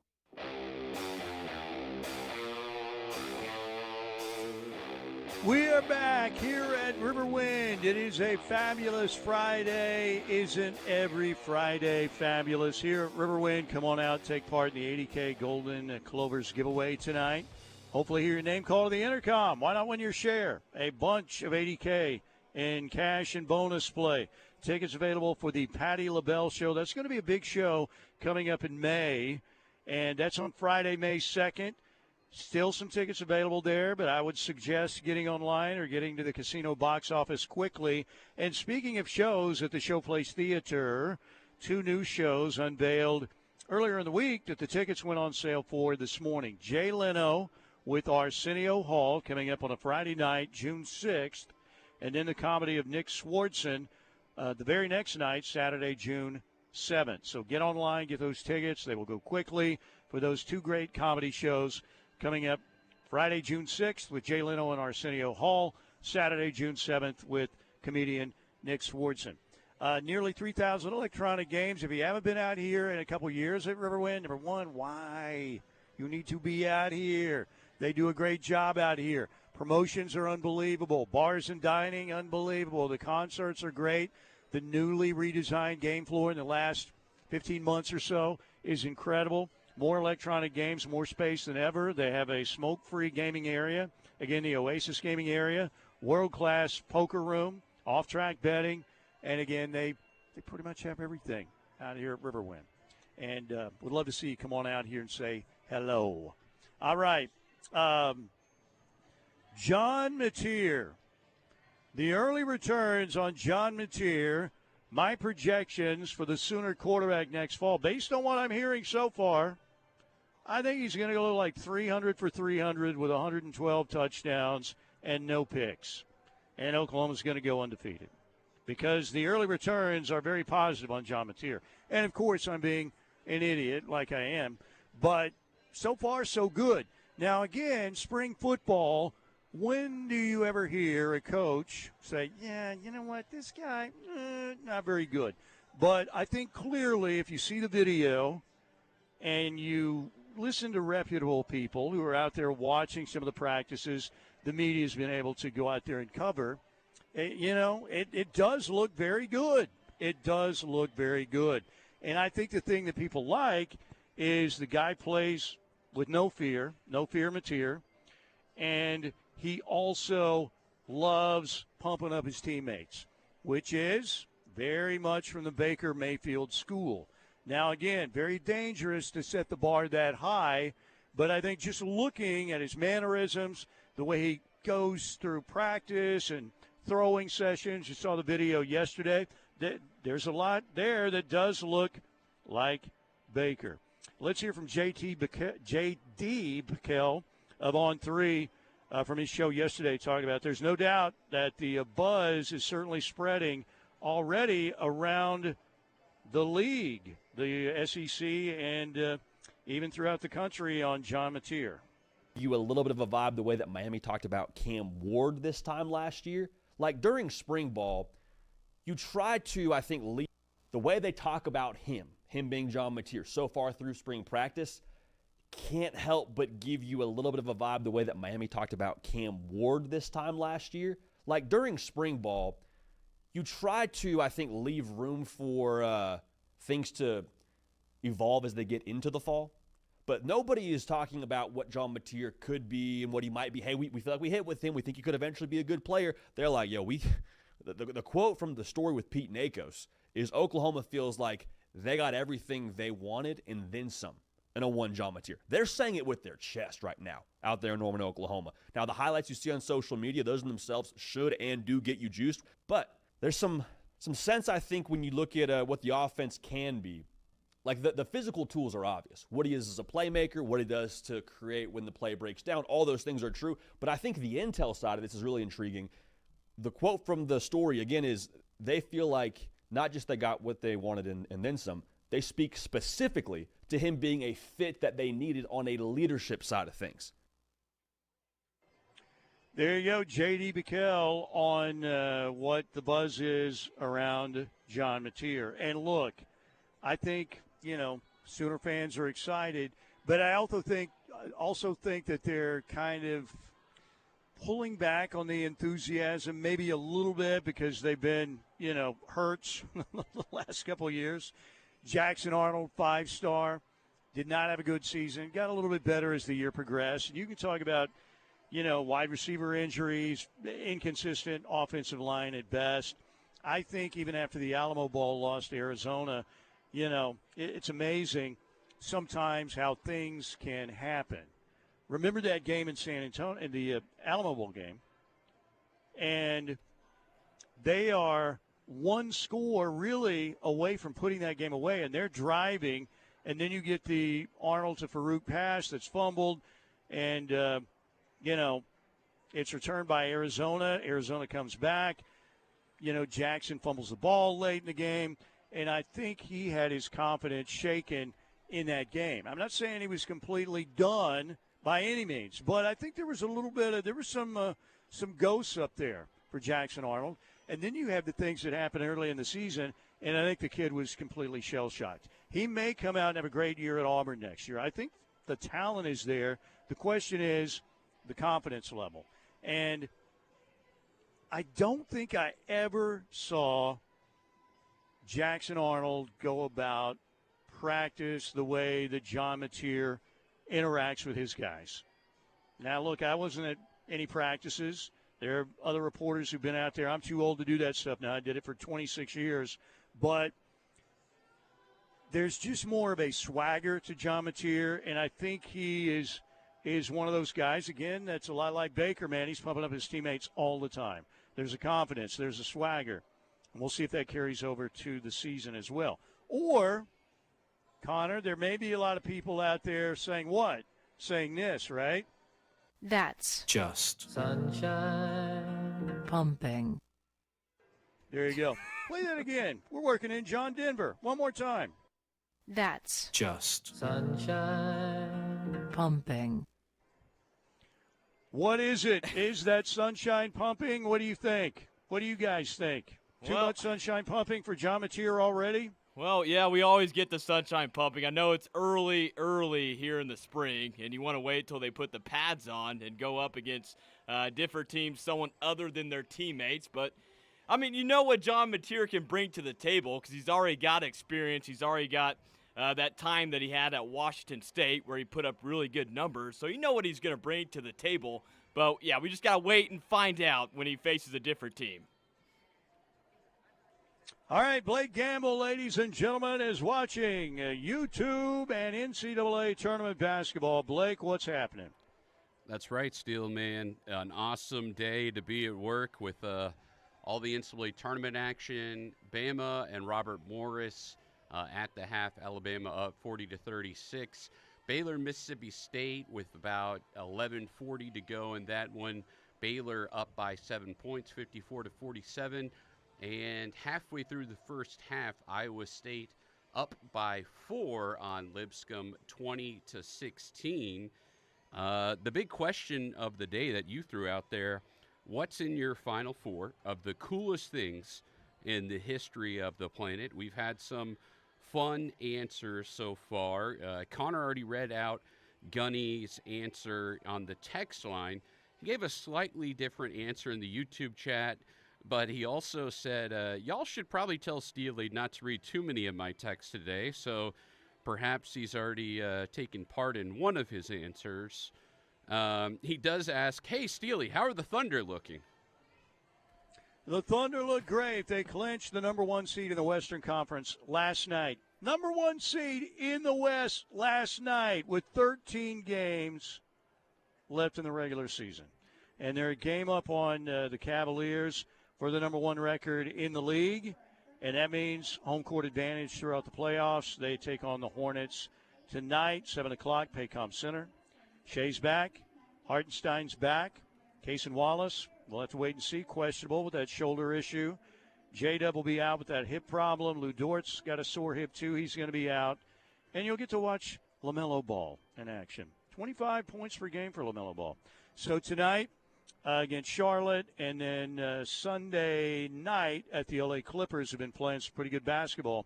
We are back here at Riverwind. It is a fabulous Friday. Isn't every Friday fabulous? Here at Riverwind, come on out, take part in the 80K Golden Clovers giveaway tonight. Hopefully hear your name called to the intercom. Why not win your share? A bunch of 80K in cash and bonus play. Tickets available for the Patti LaBelle Show. That's going to be a big show coming up in May, and that's on Friday, May 2nd. Still some tickets available there, but I would suggest getting online or getting to the casino box office quickly. And speaking of shows at the Showplace Theater, 2 new shows unveiled earlier in the week that the tickets went on sale for this morning. Jay Leno with Arsenio Hall coming up on a Friday night, June 6th, and then the comedy of Nick Swardson the very next night, Saturday, June 7th. So get online, get those tickets. They will go quickly for those 2 great comedy shows coming up Friday, June 6th with Jay Leno and Arsenio Hall, Saturday, June 7th with comedian Nick Swardson. Nearly 3,000 electronic games. If you haven't been out here in a couple years at Riverwind, number one, why? You need to be out here. They do a great job out here. Promotions are unbelievable. Bars and dining, unbelievable. The concerts are great. The newly redesigned game floor in the last 15 months or so is incredible. More electronic games, more space than ever. They have a smoke-free gaming area. Again, the Oasis gaming area. World-class poker room, off-track betting. And, again, they pretty much have everything out here at Riverwind. And would love to see you come on out here and say hello. All right. John Mateer. The early returns on John Mateer, my projections for the Sooner quarterback next fall, based on what I'm hearing so far, I think he's going to go like 300 for 300 with 112 touchdowns and no picks. And Oklahoma's going to go undefeated because the early returns are very positive on John Mateer. And, of course, I'm being an idiot like I am, but so far so good. Now, again, spring football, when do you ever hear a coach say, yeah, you know what, this guy, not very good. But I think clearly if you see the video and you listen to reputable people who are out there watching some of the practices the media's been able to go out there and cover, it does look very good. It does look very good. And I think the thing that people like is the guy plays with no fear Mateer, and he also loves pumping up his teammates, which is very much from the Baker Mayfield school. Now, again, very dangerous to set the bar that high, but I think just looking at his mannerisms, the way he goes through practice and throwing sessions, you saw the video yesterday, there's a lot there that does look like Baker. Let's hear from J.D. Bickel of On 3 from his show yesterday talking about there's no doubt that the buzz is certainly spreading already around the league, the SEC, and even throughout the country on John Mateer. You a little bit of a vibe the way that Miami talked about Cam Ward this time last year. Like during spring ball, you try to, I think, lead the way they talk about him being John Mateer so far through spring practice, can't help but give you a little bit of a vibe the way that Miami talked about Cam Ward this time last year. Like during spring ball, you try to, I think, leave room for things to evolve as they get into the fall. But nobody is talking about what John Mateer could be and what he might be. Hey, we feel like we hit with him. We think he could eventually be a good player. They're like, yo, the quote from the story with Pete Nakos is Oklahoma feels like they got everything they wanted and then some in a one John Mateer. They're saying it with their chest right now out there in Norman, Oklahoma. Now, the highlights you see on social media, those in themselves should and do get you juiced. But there's some sense, I think, when you look at what the offense can be. Like the physical tools are obvious. What he is as a playmaker, what he does to create when the play breaks down, all those things are true. But I think the intel side of this is really intriguing. The quote from the story, again, is they feel like not just they got what they wanted and then some, they speak specifically to him being a fit that they needed on a leadership side of things. There you go, J.D. Bickel on what the buzz is around John Mateer. And look, I think, Sooner fans are excited, but I also think that they're kind of pulling back on the enthusiasm maybe a little bit because they've been, hurts the last couple of years. Jackson Arnold, 5-star, did not have a good season. Got a little bit better as the year progressed. And you can talk about, wide receiver injuries, inconsistent offensive line at best. I think even after the Alamo Bowl loss to Arizona, it's amazing sometimes how things can happen. Remember that game in San Antonio, in the Alamo Bowl game, and they are one score really away from putting that game away, and they're driving, and then you get the Arnold to Farouk pass that's fumbled, and, it's returned by Arizona. Arizona comes back. Jackson fumbles the ball late in the game. And I think he had his confidence shaken in that game. I'm not saying he was completely done by any means, but I think there was a little bit of some ghosts up there for Jackson Arnold. And then you have the things that happened early in the season, and I think the kid was completely shell-shocked. He may come out and have a great year at Auburn next year. I think the talent is there. The question is the confidence level. And I don't think I ever saw Jackson Arnold go about practice the way that John Mateer interacts with his guys. Now, look, I wasn't at any practices. There are other reporters who've been out there. I'm too old to do that stuff now. I did it for 26 years. But there's just more of a swagger to John Mateer, and I think he is one of those guys, again, that's a lot like Baker, man. He's pumping up his teammates all the time. There's a confidence. There's a swagger. And we'll see if that carries over to the season as well. Or, Connor, there may be a lot of people out there saying what? Saying this, right? That's just sunshine pumping. There you go. Play that again. We're working in John Denver. One more time. That's just sunshine pumping. What is it? Is that sunshine pumping? What do you think? What do you guys think? Too much sunshine pumping for John Mateer already? Well, yeah, we always get the sunshine pumping. I know it's early here in the spring, and you want to wait till they put the pads on and go up against different teams, someone other than their teammates. But, I mean, you know what John Mateer can bring to the table because he's already got experience. He's already got that time that he had at Washington State where he put up really good numbers. So you know what he's going to bring to the table. But, yeah, we just got to wait and find out when he faces a different team. All right, Blake Gamble, ladies and gentlemen, is watching YouTube and NCAA Tournament basketball. Blake, what's happening? That's right, Steelman. An awesome day to be at work with all the NCAA Tournament action. Bama and Robert Morris at the half. Alabama up 40-36. Baylor, Mississippi State with about 11:40 to go in that one. Baylor up by 7 points, 54-47. And halfway through the first half, Iowa State up by 4 on Lipscomb, 20-16. The big question of the day that you threw out there, what's in your Final Four of the coolest things in the history of the planet? We've had some fun answers so far. Connor already read out Gunny's answer on the text line. He gave a slightly different answer in the YouTube chat, but he also said, y'all should probably tell Steely not to read too many of my texts today, so perhaps he's already taken part in one of his answers. He does ask, hey, Steely, how are the Thunder looking? The Thunder look great. They clinched the number 1 seed in the Western Conference last night. Number 1 seed in the West last night with 13 games left in the regular season. And they're a game up on the Cavaliers for the number 1 record in the league. And that means home court advantage throughout the playoffs. They take on the Hornets tonight, 7 o'clock, Paycom Center. Shea's back. Hartenstein's back. Case and Wallace, we'll have to wait and see. Questionable with that shoulder issue. J-Dub will be out with that hip problem. Lou Dort's got a sore hip, too. He's going to be out. And you'll get to watch LaMelo Ball in action. 25 points per game for LaMelo Ball. So tonight against Charlotte, and then Sunday night at the L.A. Clippers have been playing some pretty good basketball.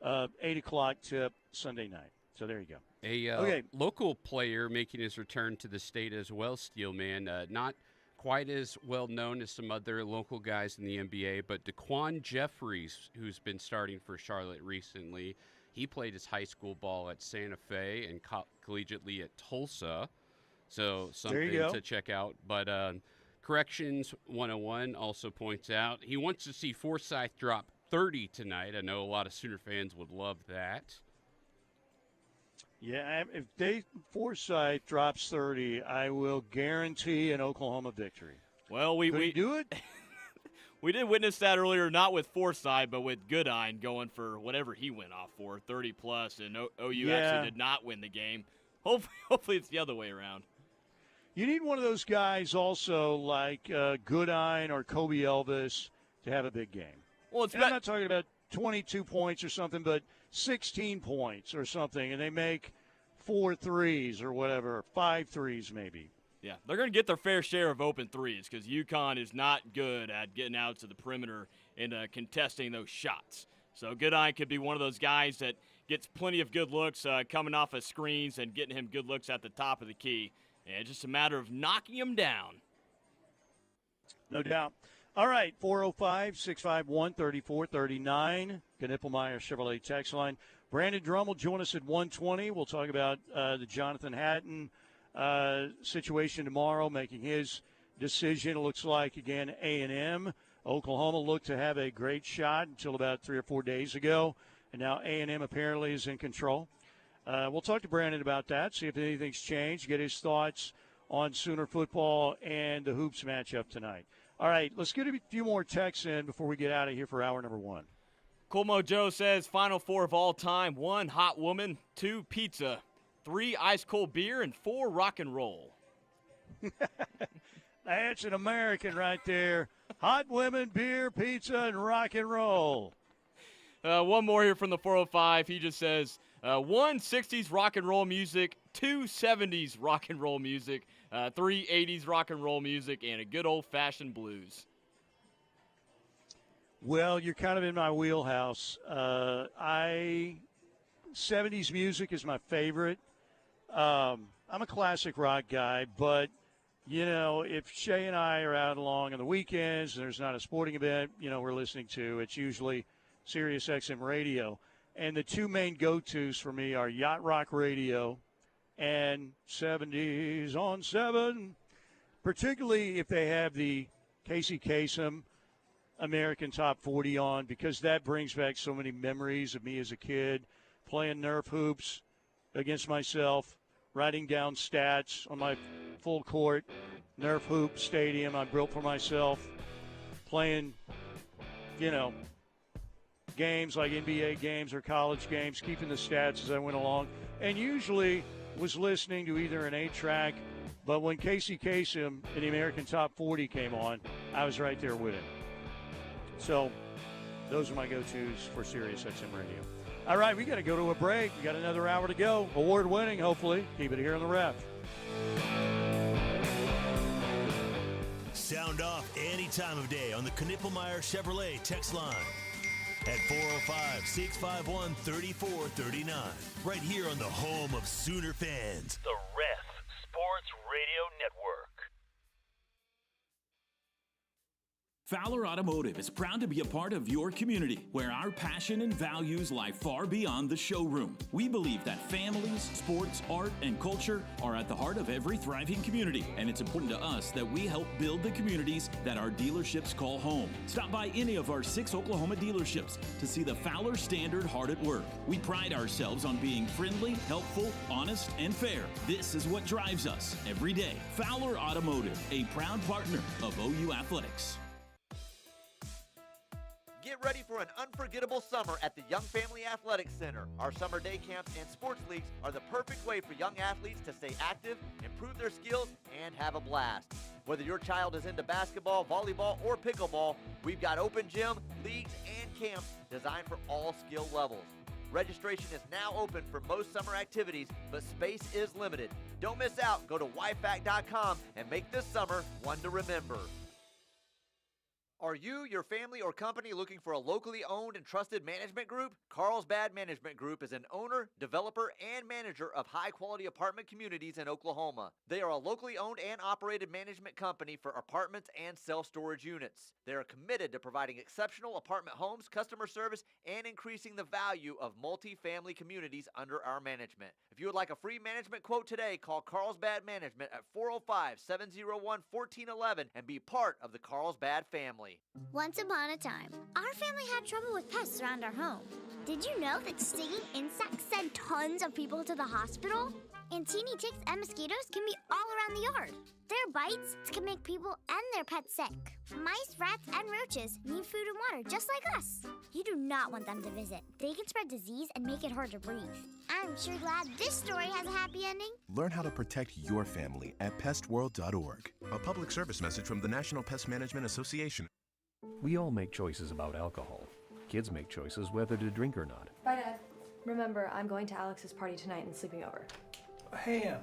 8 o'clock tip Sunday night. So there you go. A local player making his return to the state as well, Steelman. Not quite as well known as some other local guys in the NBA, but DeQuan Jeffries, who's been starting for Charlotte recently, he played his high school ball at Santa Fe and collegiately at Tulsa. So something to check out. But Corrections 101 also points out he wants to see Forsyth drop 30 tonight. I know a lot of Sooner fans would love that. Yeah, if Forsyth drops 30, I will guarantee an Oklahoma victory. Well, we do it. We did witness that earlier, not with Forsyth, but with Goodine going for whatever he went off for, 30-plus, and OU actually did not win the game. Hopefully it's the other way around. You need one of those guys also like Goodine or Kobe Elvis to have a big game. Well, I'm not talking about 22 points or something, but 16 points or something, and they make 4 threes or whatever, 5 threes maybe. Yeah, they're going to get their fair share of open threes because UConn is not good at getting out to the perimeter and contesting those shots. So Goodine could be one of those guys that gets plenty of good looks coming off of screens and getting him good looks at the top of the key. And it's just a matter of knocking him down. No doubt. All right, 405-651-3439. Knippelmeyer Chevrolet text line. Brandon Drum will join us at 1:20. We'll talk about the Jonathan Hatton situation tomorrow, making his decision. It looks like, again, A&M. Oklahoma looked to have a great shot until about 3 or 4 days ago, and now A&M apparently is in control. We'll talk to Brandon about that, see if anything's changed, get his thoughts on Sooner football and the hoops matchup tonight. All right, let's get a few more texts in before we get out of here for hour number 1. Cool Joe says, Final Four of all time, 1, hot woman, 2, pizza, 3, ice-cold beer, and 4, rock and roll. That's an American right there. Hot women, beer, pizza, and rock and roll. One more here from the 405. He just says, 1, 60s rock and roll music, 2, 70s rock and roll music, 3, 80s rock and roll music, and a good old-fashioned blues. Well, you're kind of in my wheelhouse. 70s music is my favorite. I'm a classic rock guy, but, you know, if Shay and I are out along on the weekends and there's not a sporting event, you know, we're listening to, it's usually Sirius XM radio. And the two main go-tos for me are Yacht Rock Radio and 70s on 7, particularly if they have the Casey Kasem American Top 40 on because that brings back so many memories of me as a kid playing Nerf hoops against myself, writing down stats on my full court Nerf hoop stadium I built for myself, playing, games like NBA games or college games, keeping the stats as I went along, and usually was listening to either an 8-track, but when Casey Kasem in the American Top 40 came on, I was right there with him. So those are my go-tos for Sirius XM Radio. All right, we got to go to a break. We got another hour to go. Award-winning, hopefully. Keep it here on the Ref. Sound off any time of day on the Knippelmeyer Chevrolet text line at 405-651-3439. Right here on the home of Sooner fans, the Ref Sports Radio Network. Fowler Automotive is proud to be a part of your community, where our passion and values lie far beyond the showroom. We believe that families, sports, art, and culture are at the heart of every thriving community, and it's important to us that we help build the communities that our dealerships call home. Stop by any of our 6 Oklahoma dealerships to see the Fowler Standard hard at work. We pride ourselves on being friendly, helpful, honest, and fair. This is what drives us every day. Fowler Automotive, a proud partner of OU Athletics. Get ready for an unforgettable summer at the Young Family Athletic Center. Our summer day camps and sports leagues are the perfect way for young athletes to stay active, improve their skills, and have a blast. Whether your child is into basketball, volleyball, or pickleball, we've got open gym, leagues, and camps designed for all skill levels. Registration is now open for most summer activities, but space is limited. Don't miss out. Go to YFAC.com and make this summer one to remember. Are you, your family, or company looking for a locally owned and trusted management group? Carlsbad Management Group is an owner, developer, and manager of high-quality apartment communities in Oklahoma. They are a locally owned and operated management company for apartments and self-storage units. They are committed to providing exceptional apartment homes, customer service, and increasing the value of multi-family communities under our management. If you would like a free management quote today, call Carlsbad Management at 405-701-1411 and be part of the Carlsbad family. Once upon a time, our family had trouble with pests around our home. Did you know that stinging insects send tons of people to the hospital? And teeny ticks and mosquitoes can be all around the yard. Their bites can make people and their pets sick. Mice, rats, and roaches need food and water just like us. You do not want them to visit. They can spread disease and make it hard to breathe. I'm sure glad this story has a happy ending. Learn how to protect your family at pestworld.org. A public service message from the National Pest Management Association. We all make choices about alcohol. Kids make choices whether to drink or not. Bye, Dad. Remember, I'm going to Alex's party tonight and sleeping over. Hey,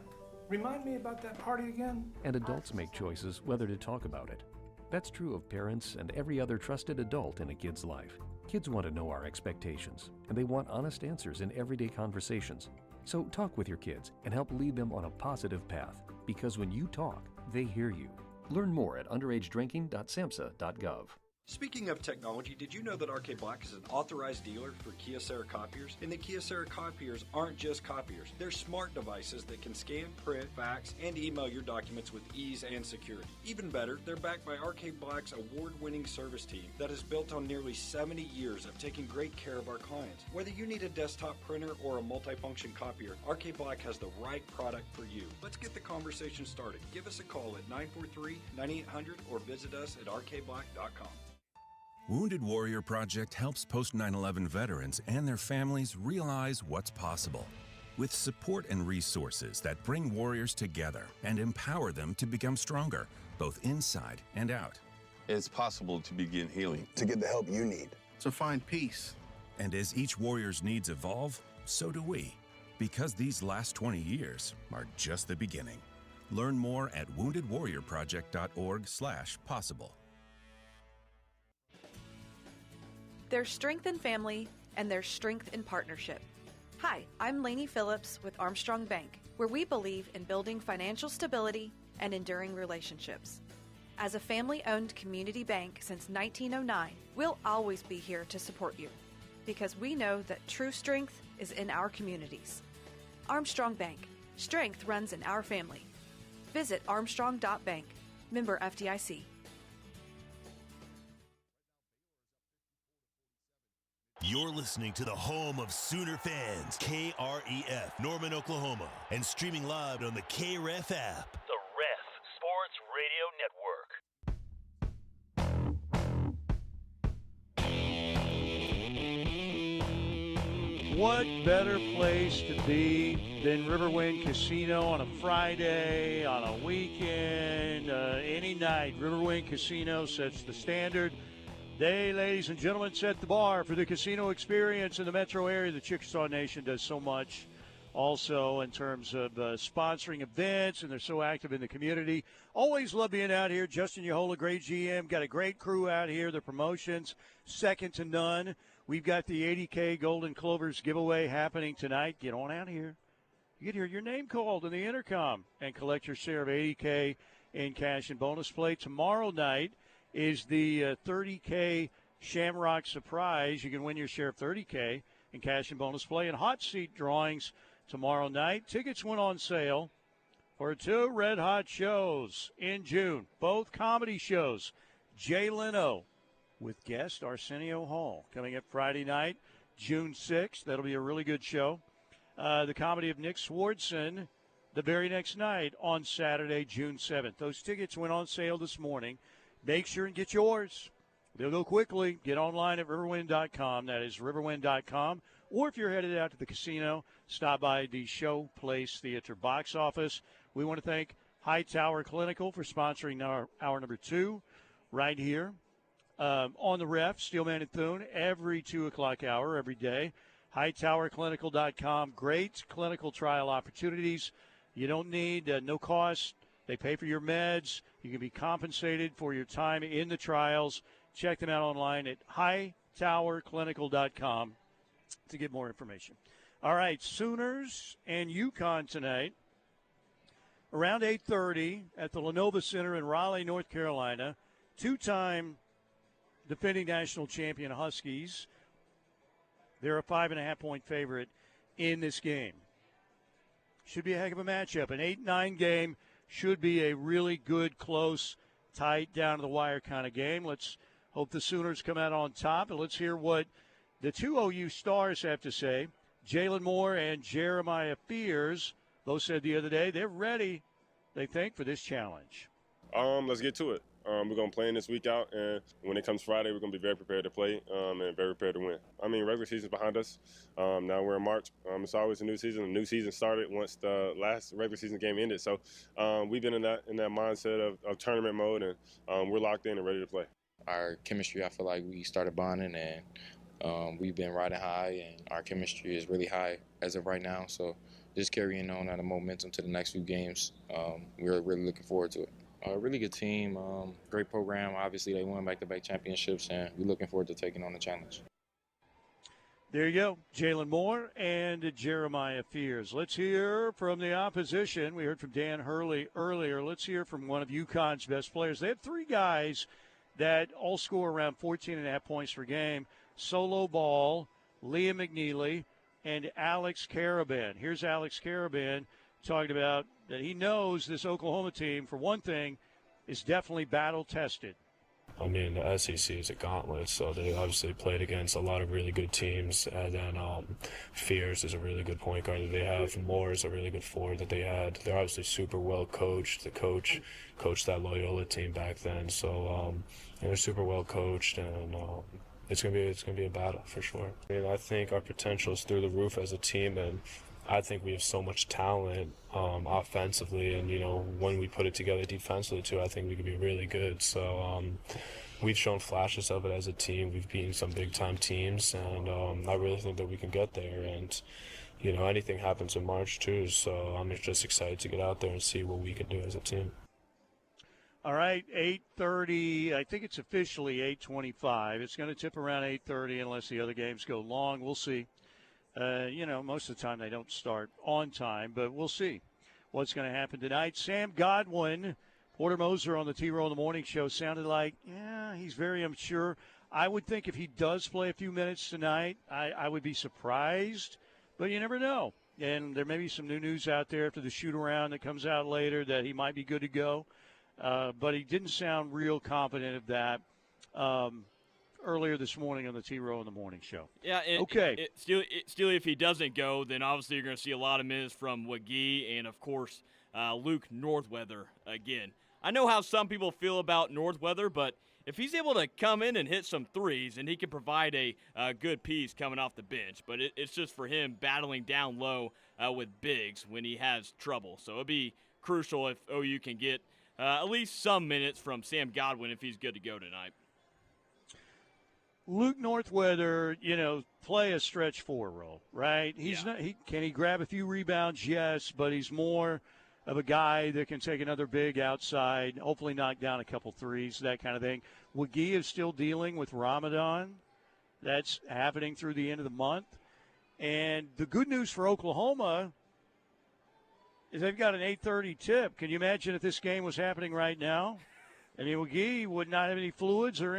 remind me about that party again? And adults make choices whether to talk about it. That's true of parents and every other trusted adult in a kid's life. Kids want to know our expectations, and they want honest answers in everyday conversations. So talk with your kids and help lead them on a positive path, because when you talk, they hear you. Learn more at underagedrinking.samhsa.gov. Speaking of technology, did you know that RK Black is an authorized dealer for Kyocera copiers? And the Kyocera copiers aren't just copiers. They're smart devices that can scan, print, fax, and email your documents with ease and security. Even better, they're backed by RK Black's award-winning service team that is built on nearly 70 years of taking great care of our clients. Whether you need a desktop printer or a multifunction copier, RK Black has the right product for you. Let's get the conversation started. Give us a call at 943-9800 or visit us at rkblack.com. Wounded Warrior Project helps post-9/11 veterans and their families realize what's possible. With support and resources that bring warriors together and empower them to become stronger, both inside and out. It's possible to begin healing. To get the help you need. To find peace. And as each warrior's needs evolve, so do we. Because these last 20 years are just the beginning. Learn more at woundedwarriorproject.org/possible. There's strength in family, and there's strength in partnership. Hi, I'm Lainey Phillips with Armstrong Bank, where we believe in building financial stability and enduring relationships. As a family-owned community bank since 1909, we'll always be here to support you, because we know that true strength is in our communities. Armstrong Bank. Strength runs in our family. Visit armstrong.bank. Member FDIC. You're listening to the home of Sooner fans, KREF, Norman, Oklahoma, and streaming live on the KREF app. The Ref Sports Radio Network. What better place to be than Riverwind Casino on a Friday, on a weekend, any night? Riverwind Casino sets the standard. They, ladies and gentlemen, set the bar for the casino experience in the metro area. The Chickasaw Nation does so much also in terms of sponsoring events, and they're so active in the community. Always love being out here. Justin Yahola, great GM. Got a great crew out here. The promotions, second to none. We've got the 80K Golden Clovers giveaway happening tonight. Get on out here. You get hear your name called in the intercom and collect your share of 80K in cash and bonus play. Tomorrow night is the 30K Shamrock Surprise. You can win your share of 30K in cash and bonus play. And hot seat drawings tomorrow night. Tickets went on sale for 2 red-hot shows in June. Both comedy shows. Jay Leno with guest Arsenio Hall coming up Friday night, June 6th. That'll be a really good show. The comedy of Nick Swardson the very next night on Saturday, June 7th. Those tickets went on sale this morning. Make sure and get yours. They'll go quickly. Get online at riverwind.com. That is riverwind.com. Or if you're headed out to the casino, stop by the Showplace Theater box office. We want to thank Hightower Clinical for sponsoring our hour number 2 right here on the Ref, Steelman and Thune, every 2 o'clock hour every day. HightowerClinical.com. Great clinical trial opportunities. You don't need no cost. They pay for your meds. You can be compensated for your time in the trials. Check them out online at hightowerclinical.com to get more information. All right, Sooners and UConn tonight around 8:30 at the Lenovo Center in Raleigh, North Carolina. 2-time defending national champion Huskies. They're a 5.5-point favorite in this game. Should be a heck of a matchup. An 8-9 game. Should be a really good, close, tight, down-to-the-wire kind of game. Let's hope the Sooners come out on top, and let's hear what the 2 OU stars have to say. Jalen Moore and Jeremiah Fears both said the other day they're ready, they think, for this challenge. Let's get to it. We're going to play in this week out, and when it comes Friday, we're going to be very prepared to play and very prepared to win. I mean, regular season's behind us. Now we're in March. It's always a new season. The new season started once the last regular season game ended. So we've been in that mindset of tournament mode, and we're locked in and ready to play. Our chemistry, I feel like we started bonding, and we've been riding high, and our chemistry is really high as of right now. So just carrying on at a momentum to the next few games. We're really looking forward to it. A really good team, great program. Obviously, they won back-to-back championships, and we're looking forward to taking on the challenge. There you go, Jalen Moore and Jeremiah Fears. Let's hear from the opposition. We heard from Dan Hurley earlier. Let's hear from one of UConn's best players. They have 3 guys that all score around 14.5 points per game. Solo Ball, Liam McNeely, and Alex Caravan. Here's Alex Caravan talking about that he knows this Oklahoma team, for one thing, is definitely battle-tested. I mean, the SEC is a gauntlet, so they obviously played against a lot of really good teams. And then Fears is a really good point guard that they have. Moore is a really good forward that they had. They're obviously super well coached. The coach coached that Loyola team back then, so they're super well coached, and it's gonna be a battle for sure. I mean, I think our potential is through the roof as a team, and I think we have so much talent offensively, and when we put it together defensively too, I think we could be really good. So we've shown flashes of it as a team. We've beaten some big-time teams, and I really think that we can get there. And anything happens in March too. So I'm just excited to get out there and see what we can do as a team. All right, 8:30. I think it's officially 8:25. It's going to tip around 8:30 unless the other games go long. We'll see. Most of the time they don't start on time, but we'll see what's going to happen tonight. Sam Godwin, Porter Moser on the T-Row in the Morning Show, sounded like, he's very unsure. I would think if he does play a few minutes tonight, I would be surprised, but you never know. And there may be some new news out there after the shoot-around that comes out later that he might be good to go. But he didn't sound real confident of that earlier this morning on the T-Row in the Morning Show. Yeah, okay. Steely, if he doesn't go, then obviously you're going to see a lot of minutes from McGee and, of course, Luke Northweather again. I know how some people feel about Northweather, but if he's able to come in and hit some threes, and he can provide a good piece coming off the bench. But it's just for him battling down low with bigs when he has trouble. So it'll be crucial if OU can get at least some minutes from Sam Godwin if he's good to go tonight. Luke Northweather, play a stretch 4 role, right? He's not. Can he grab a few rebounds? Yes, but he's more of a guy that can take another big outside, hopefully knock down a couple threes, that kind of thing. McGee is still dealing with Ramadan. That's happening through the end of the month. And the good news for Oklahoma is they've got an 8:30 tip. Can you imagine if this game was happening right now? I mean, McGee would not have any fluids or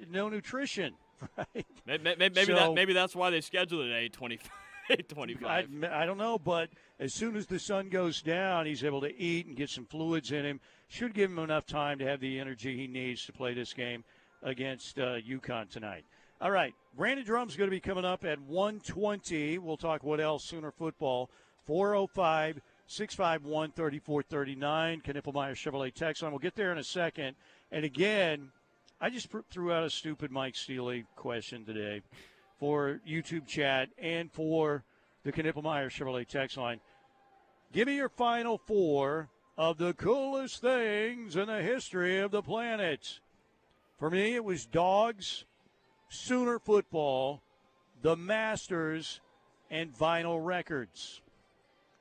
no nutrition, right? Maybe that's why they scheduled it at 8:25. I don't know, but as soon as the sun goes down, he's able to eat and get some fluids in him. Should give him enough time to have the energy he needs to play this game against UConn tonight. All right, Brandon Drum's going to be coming up at 1:20. We'll talk what else, Sooner football. 405-651-3439, Knippelmeyer Chevrolet text line. We'll get there in a second. And again, I just threw out a stupid Mike Steely question today for YouTube chat and for the Knippelmeyer Chevrolet text line. Give me your final 4 of the coolest things in the history of the planet. For me, it was dogs, Sooner football, the Masters, and vinyl records.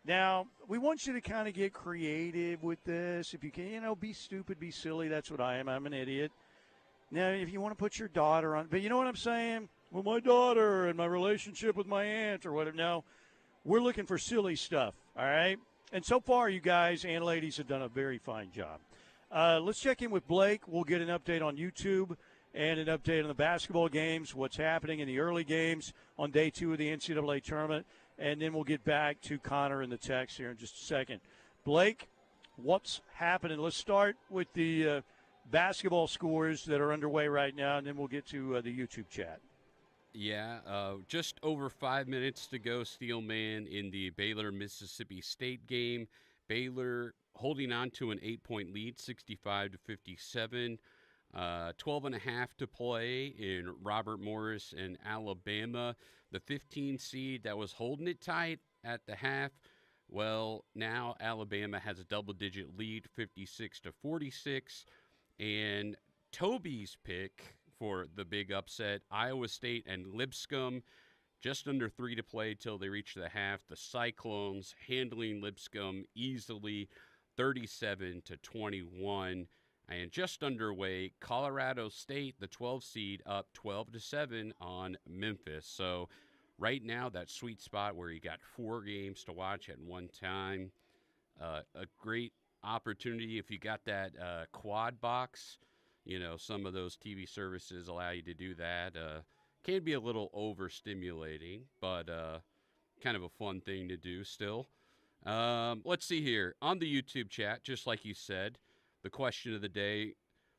Now, we want you to kind of get creative with this. If you can, be stupid, be silly. That's what I am. I'm an idiot. Now, if you want to put your daughter on, but you know what I'm saying? Well, my daughter and my relationship with my aunt or whatever. No, we're looking for silly stuff, all right? And so far, you guys and ladies have done a very fine job. Let's check in with Blake. We'll get an update on YouTube and an update on the basketball games, what's happening in the early games on day 2 of the NCAA Tournament. And then we'll get back to Connor and the text here in just a second. Blake, what's happening? Let's start with the basketball scores that are underway right now, and then we'll get to the YouTube chat. Yeah, just over 5 minutes to go, Steelman, in the Baylor-Mississippi State game. Baylor holding on to an 8-point lead, 65-57. 12 and a half to play in Robert Morris and Alabama. The 15 seed that was holding it tight at the half, well, now Alabama has a double-digit lead, 56-46. And Toby's pick for the big upset, Iowa State and Lipscomb, just under 3 to play till they reach the half. The Cyclones handling Lipscomb easily, 37-21. And just underway, Colorado State, the 12 seed, up 12-7 on Memphis. So right now, that sweet spot where you got 4 games to watch at one time. A great opportunity if you got that quad box. Some of those TV services allow you to do that. Can be a little overstimulating, but kind of a fun thing to do still. Let's see here. On the YouTube chat, just like you said, the question of the day,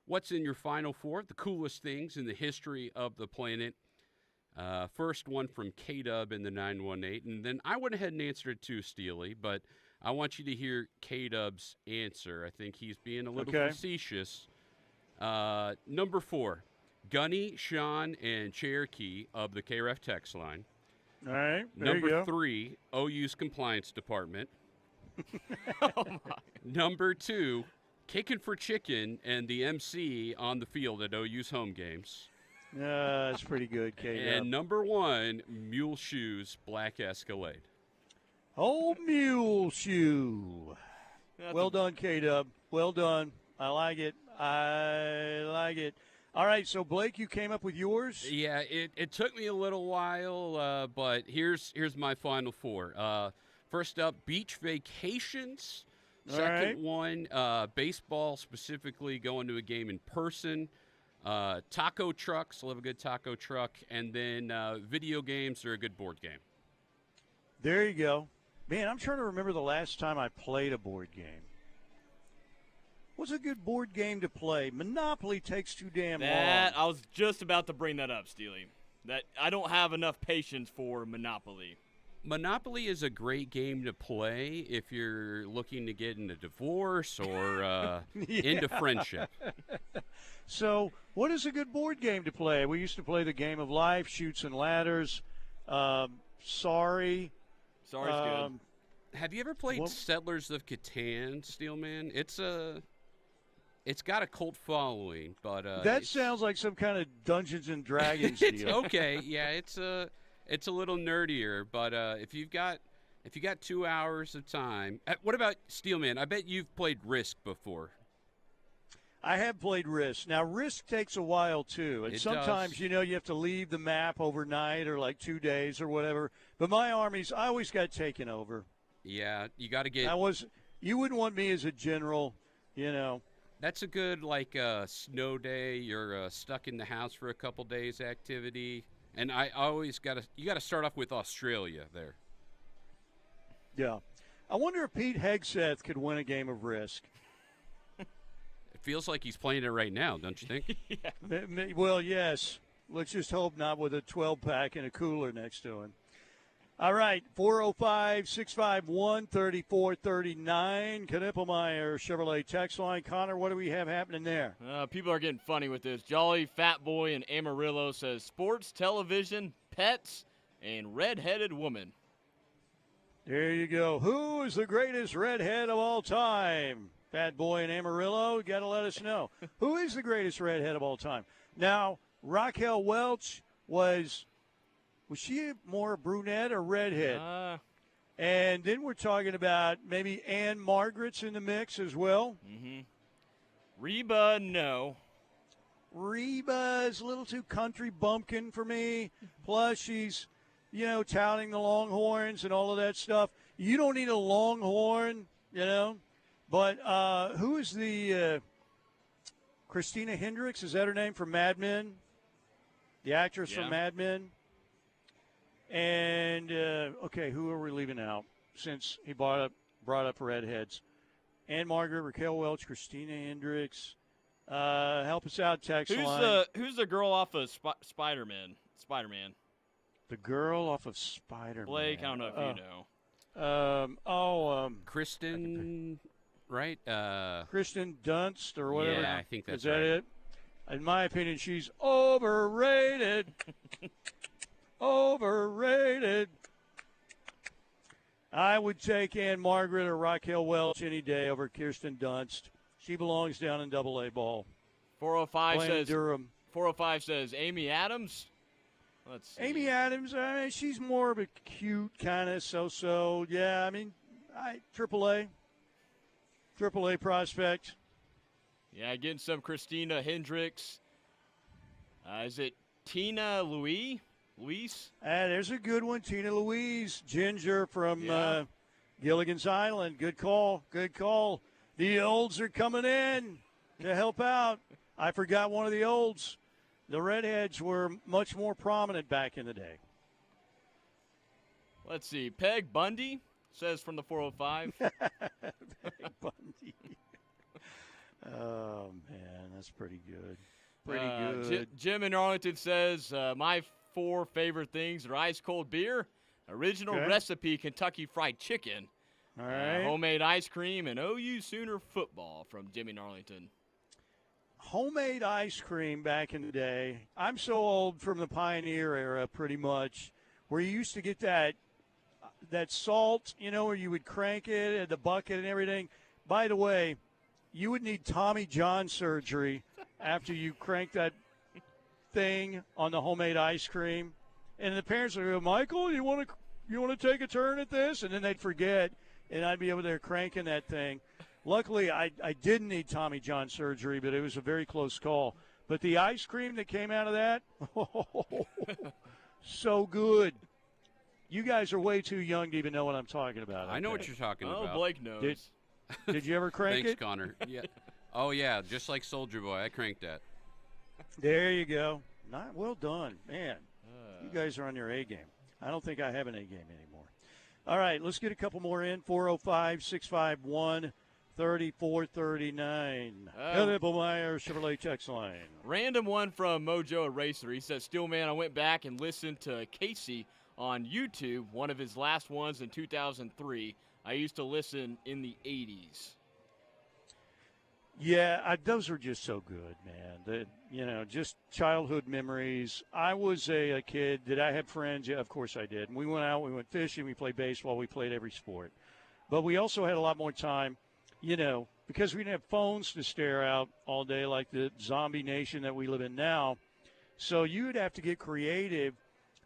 what's in your final 4? The coolest things in the history of the planet. First one from K-Dub in the 918. And then I went ahead and answered it too, Steely, but I want you to hear K-Dub's answer. I think he's being a little facetious. Number 4, Gunny, Sean, and Cherokee of the KREF text line. All right, there you go. Number 3, OU's compliance department. Oh my. Number 2, Kicking for Chicken and the MC on the field at OU's home games. That's pretty good, K-Dub. And number 1, Mule Shoes Black Escalade. Oh, Mule Shoe. Well done, K-Dub. Well done. I like it. All right, so Blake, you came up with yours? Yeah, it took me a little while, but here's my final 4. First up, beach vacations. Second one, baseball, specifically going to a game in person. Taco trucks, love a good taco truck. And then video games or a good board game. There you go. Man, I'm trying to remember the last time I played a board game. What's a good board game to play? Monopoly takes too damn long. I was just about to bring that up, Steely. That I don't have enough patience for Monopoly. Monopoly is a great game to play if you're looking to get into divorce or into friendship. So, what is a good board game to play? We used to play the Game of Life, Chutes and Ladders, Sorry. Sorry's good. Have you ever played Settlers of Catan, Steelman? It's got a cult following, but that sounds like some kind of Dungeons and Dragons deal. Okay, yeah, it's a little nerdier, but if you got 2 hours of time, what about Steelman? I bet you've played Risk before. I have played Risk. Now, Risk takes a while, too. And sometimes, does. you have to leave the map overnight or like 2 days or whatever. But my armies, I always got taken over. Yeah, you got to get. You wouldn't want me as a general, That's a good, snow day. You're stuck in the house for a couple days activity. And I always you got to start off with Australia there. Yeah. I wonder if Pete Hegseth could win a game of Risk. It feels like he's playing it right now, don't you think? Yeah. Well, yes. Let's just hope not with a 12-pack and a cooler next to him. All right, 405-651-3439. Knippelmeyer Chevrolet text line. Connor, what do we have happening there? People are getting funny with this. Jolly Fat Boy in Amarillo says sports, television, pets, and red-headed woman. There you go. Who is the greatest redhead of all time? Fat Boy in Amarillo, got to let us know. Who is the greatest redhead of all time? Now, Raquel Welch was she more brunette or redhead? And then we're talking about maybe Ann Margaret's in the mix as well. Mm-hmm. Reba, no. Reba's a little too country bumpkin for me. Plus, she's, touting the Longhorns and all of that stuff. You don't need a Longhorn, But who is the Christina Hendricks? Is that her name from Mad Men? The actress from Mad Men? And, okay, who are we leaving out since he brought up redheads? Ann Margaret, Raquel Welch, Christina Hendricks. Help us out, text line. Who's the girl off of Spider-Man? The girl off of Spider-Man. Blake, I don't know if you know. Kristen, right? Kristen Dunst or whatever. Yeah, I think that's Is that right. it? In my opinion, she's overrated. Overrated. I would take Ann Margaret or Raquel Welch any day over Kirsten Dunst. She belongs down in AA ball. 405 Playing says Durham. 405 says Amy Adams. Let's see. Amy Adams, she's more of a cute kind of so-so. Yeah, AAA prospect. Yeah, getting some Christina Hendricks. Is it Tina Louise? There's a good one. Tina Louise, Ginger from Gilligan's Island. Good call. The olds are coming in to help out. I forgot one of the olds. The redheads were much more prominent back in the day. Let's see. Peg Bundy says from the 405. Peg Bundy. Oh, man, that's pretty good. Pretty good. Jim in Arlington says, my 4 favorite things are ice cold beer, original recipe Kentucky Fried Chicken, all right, homemade ice cream, and OU Sooner football from Jimmy in Arlington. Homemade ice cream back in the day. I'm so old from the Pioneer era, pretty much, where you used to get that salt, where you would crank it at the bucket and everything. By the way, you would need Tommy John surgery after you crank that thing on the homemade ice cream. And the parents would go, Michael, you want to take a turn at this? And then they'd forget, and I'd be over there cranking that thing. Luckily, I didn't need Tommy John surgery, but it was a very close call. But the ice cream that came out of that, so good. You guys are way too young to even know what I'm talking about. I know what you're talking about. Oh, Blake knows. Did you ever crank Thanks, it? Connor. Yeah. Oh, yeah, just like Soldier Boy. I cranked that. There you go. Not well done. Man, you guys are on your A game. I don't think I have an A game anymore. All right, let's get a couple more in. 405-651-3439. 3439. Meyer Chevrolet text line. Random one from Mojo Eraser. He says, Steelman, I went back and listened to Casey on YouTube, one of his last ones in 2003. I used to listen in the 80s. Yeah, those are just so good, man. Just childhood memories. I was a kid. Did I have friends? Yeah, of course I did. And we went out, we went fishing, we played baseball, we played every sport. But we also had a lot more time, because we didn't have phones to stare out all day like the zombie nation that we live in now. So you'd have to get creative.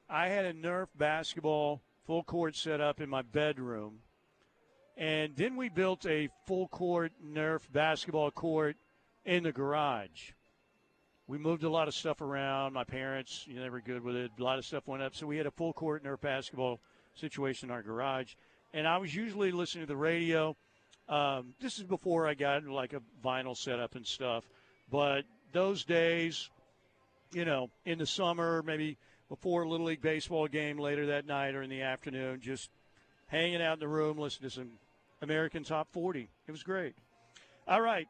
I had a Nerf basketball full court set up in my bedroom. And then we built a full court Nerf basketball court in the garage. We moved a lot of stuff around. My parents, they were good with it. A lot of stuff went up. So we had a full court Nerf basketball situation in our garage. And I was usually listening to the radio. This is before I got like a vinyl setup and stuff. But those days, in the summer, maybe before a Little League baseball game later that night or in the afternoon, just hanging out in the room, listening to some American Top 40. It was great. All right.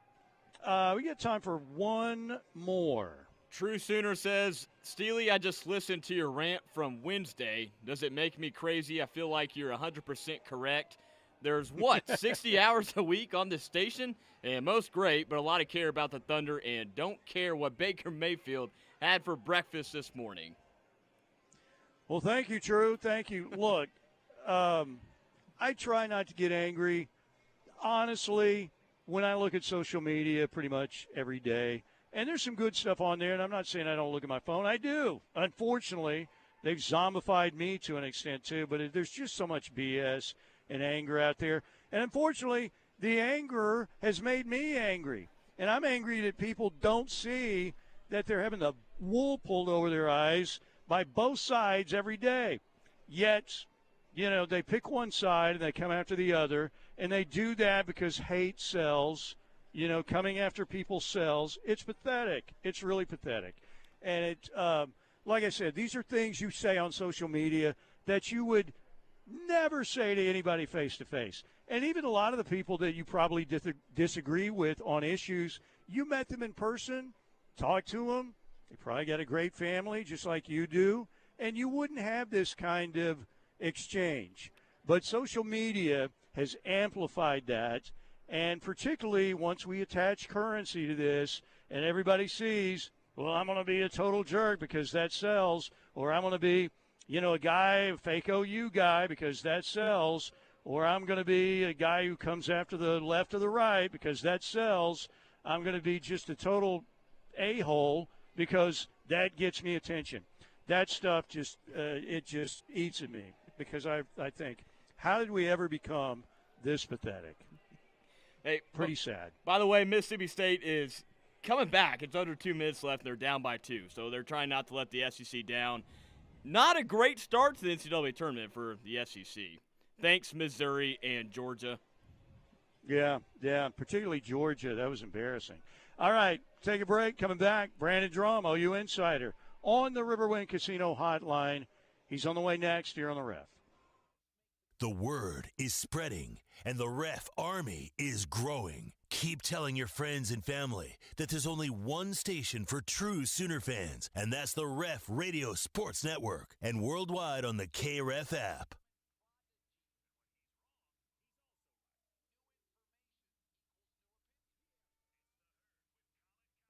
We got time for one more. True Sooner says, Steely, I just listened to your rant from Wednesday. Does it make me crazy? I feel like you're 100% correct. There's 60 hours a week on this station? And most great, but a lot of care about the Thunder and don't care what Baker Mayfield had for breakfast this morning. Well, thank you, True. Thank you. Look, I try not to get angry. Honestly, when I look at social media pretty much every day, and there's some good stuff on there, and I'm not saying I don't look at my phone. I do. Unfortunately, they've zombified me to an extent too, but there's just so much BS and anger out there. And unfortunately, the anger has made me angry. And I'm angry that people don't see that they're having the wool pulled over their eyes by both sides every day. Yet, they pick one side and they come after the other, and they do that because hate sells. Coming after people sells. It's pathetic. It's really pathetic. And like I said, these are things you say on social media that you would never say to anybody face to face. And even a lot of the people that you probably disagree with on issues, you met them in person, talked to them. They probably got a great family just like you do, and you wouldn't have this kind of exchange. But social media has amplified that, and particularly once we attach currency to this and everybody sees, well, I'm going to be a total jerk because that sells, or I'm going to be, a guy, a fake OU guy because that sells, or I'm going to be a guy who comes after the left or the right because that sells. I'm going to be just a total a-hole because that gets me attention. That stuff it just eats at me because I think, how did we ever become this pathetic? Hey, pretty sad. By the way, Mississippi State is coming back. It's under 2 minutes left. They're down by 2, so they're trying not to let the SEC down. Not a great start to the NCAA tournament for the SEC. Thanks, Missouri and Georgia. Yeah, particularly Georgia. That was embarrassing. All right, take a break. Coming back, Brandon Drum, OU Insider, on the Riverwind Casino Hotline. He's on the way next here on the Ref. The word is spreading, and the Ref Army is growing. Keep telling your friends and family that there's only one station for true Sooner fans, and that's the Ref Radio Sports Network, and worldwide on the KREF app.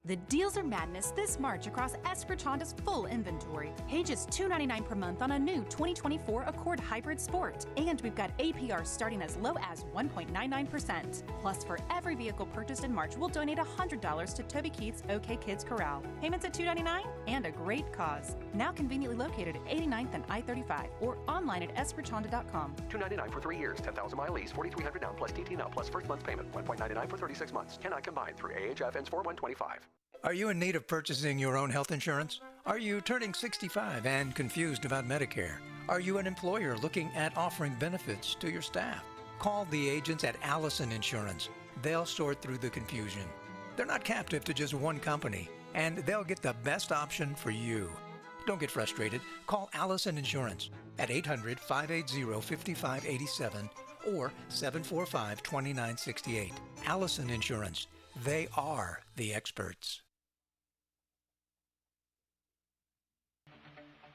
The deals are madness this March across Eskridge Honda's full inventory. Pay just $299 per month on a new 2024 Accord Hybrid Sport. And we've got APR starting as low as 1.99%. Plus, for every vehicle purchased in March, we'll donate $100 to Toby Keith's OK Kids Corral. Payments at $299 and a great cause. Now conveniently located at 89th and I-35 or online at eskridgehonda.com. $299 for 3 years, 10,000-mile lease, $4,300 down plus TT now plus first month's payment. $1.99 for 36 months. Cannot combine through AHF ends 4125. Are you in need of purchasing your own health insurance? Are you turning 65 and confused about Medicare? Are you an employer looking at offering benefits to your staff? Call the agents at Allison Insurance. They'll sort through the confusion. They're not captive to just one company, and they'll get the best option for you. Don't get frustrated. Call Allison Insurance at 800-580-5587 or 745-2968. Allison Insurance. They are the experts.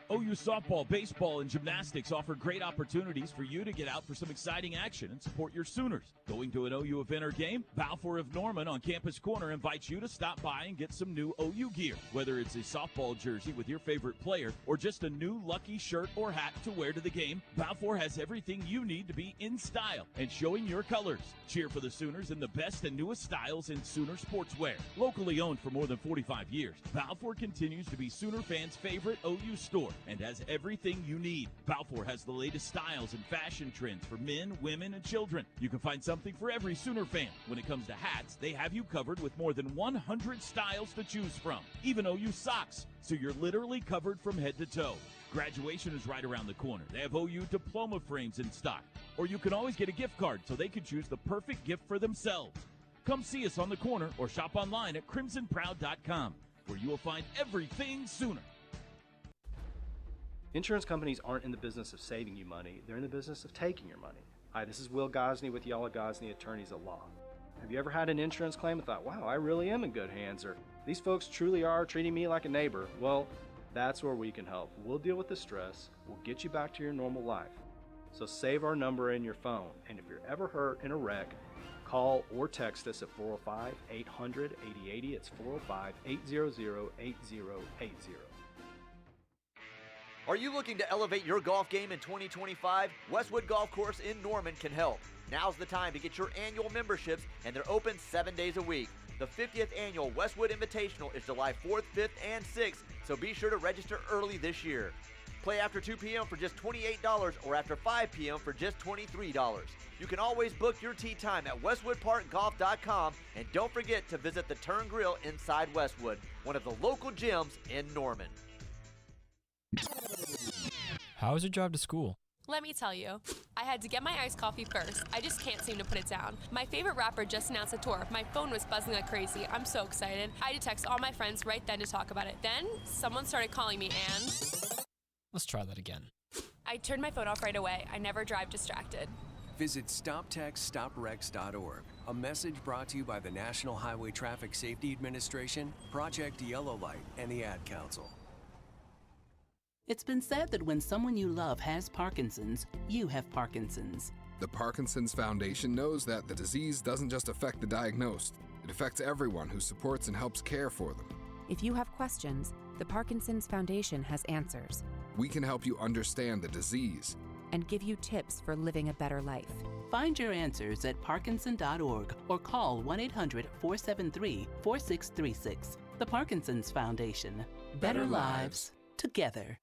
OU softball, baseball, and gymnastics offer great opportunities for you to get out for some exciting action and support your Sooners. Going to an OU event or game? Balfour of Norman on Campus Corner invites you to stop by and get some new OU gear. Whether it's a softball jersey with your favorite player or just a new lucky shirt or hat to wear to the game, Balfour has everything you need to be in style and showing your colors. Cheer for the Sooners in the best and newest styles in Sooner sportswear. Locally owned for more than 45 years, Balfour continues to be Sooner fans' favorite OU store and has everything you need. Balfour has the latest styles and fashion trends for men, women, and children. You can find something for every Sooner fan. When it comes to hats, they have you covered with more than 100 styles to choose from. Even OU socks, so you're literally covered from head to toe. Graduation is right around the corner. They have OU diploma frames in stock. Or you can always get a gift card so they can choose the perfect gift for themselves. Come see us on the corner or shop online at crimsonproud.com, where you will find everything Sooner. Insurance companies aren't in the business of saving you money. They're in the business of taking your money. Hi, this is Will Gosney with Yala Gosney Attorneys at Law. Have you ever had an insurance claim and thought, wow, I really am in good hands, or these folks truly are treating me like a neighbor? Well, that's where we can help. We'll deal with the stress. We'll get you back to your normal life. So save our number in your phone. And if you're ever hurt in a wreck, call or text us at 405-800-8080. It's 405-800-8080. Are you looking to elevate your golf game in 2025? Westwood Golf Course in Norman can help. Now's the time to get your annual memberships, and they're open 7 days a week. The 50th annual Westwood Invitational is July 4th, 5th, and 6th, so be sure to register early this year. Play after 2 p.m. for just $28 or after 5 p.m. for just $23. You can always book your tee time at westwoodparkgolf.com, and don't forget to visit the Turn Grill inside Westwood, one of the local gyms in Norman. How was your drive to school? Let me tell you, I had to get my iced coffee first. I just can't seem to put it down. My favorite rapper just announced a tour. My phone was buzzing like crazy. I'm so excited. I had to text all my friends right then to talk about it. Then, someone started calling me and... Let's try that again. I turned my phone off right away. I never drive distracted. Visit StopTextStopWrecks.org. A message brought to you by the National Highway Traffic Safety Administration, Project Yellow Light, and the Ad Council. It's been said that when someone you love has Parkinson's, you have Parkinson's. The Parkinson's Foundation knows that the disease doesn't just affect the diagnosed. It affects everyone who supports and helps care for them. If you have questions, the Parkinson's Foundation has answers. We can help you understand the disease and give you tips for living a better life. Find your answers at parkinson.org or call 1-800-473-4636. The Parkinson's Foundation. Better lives together.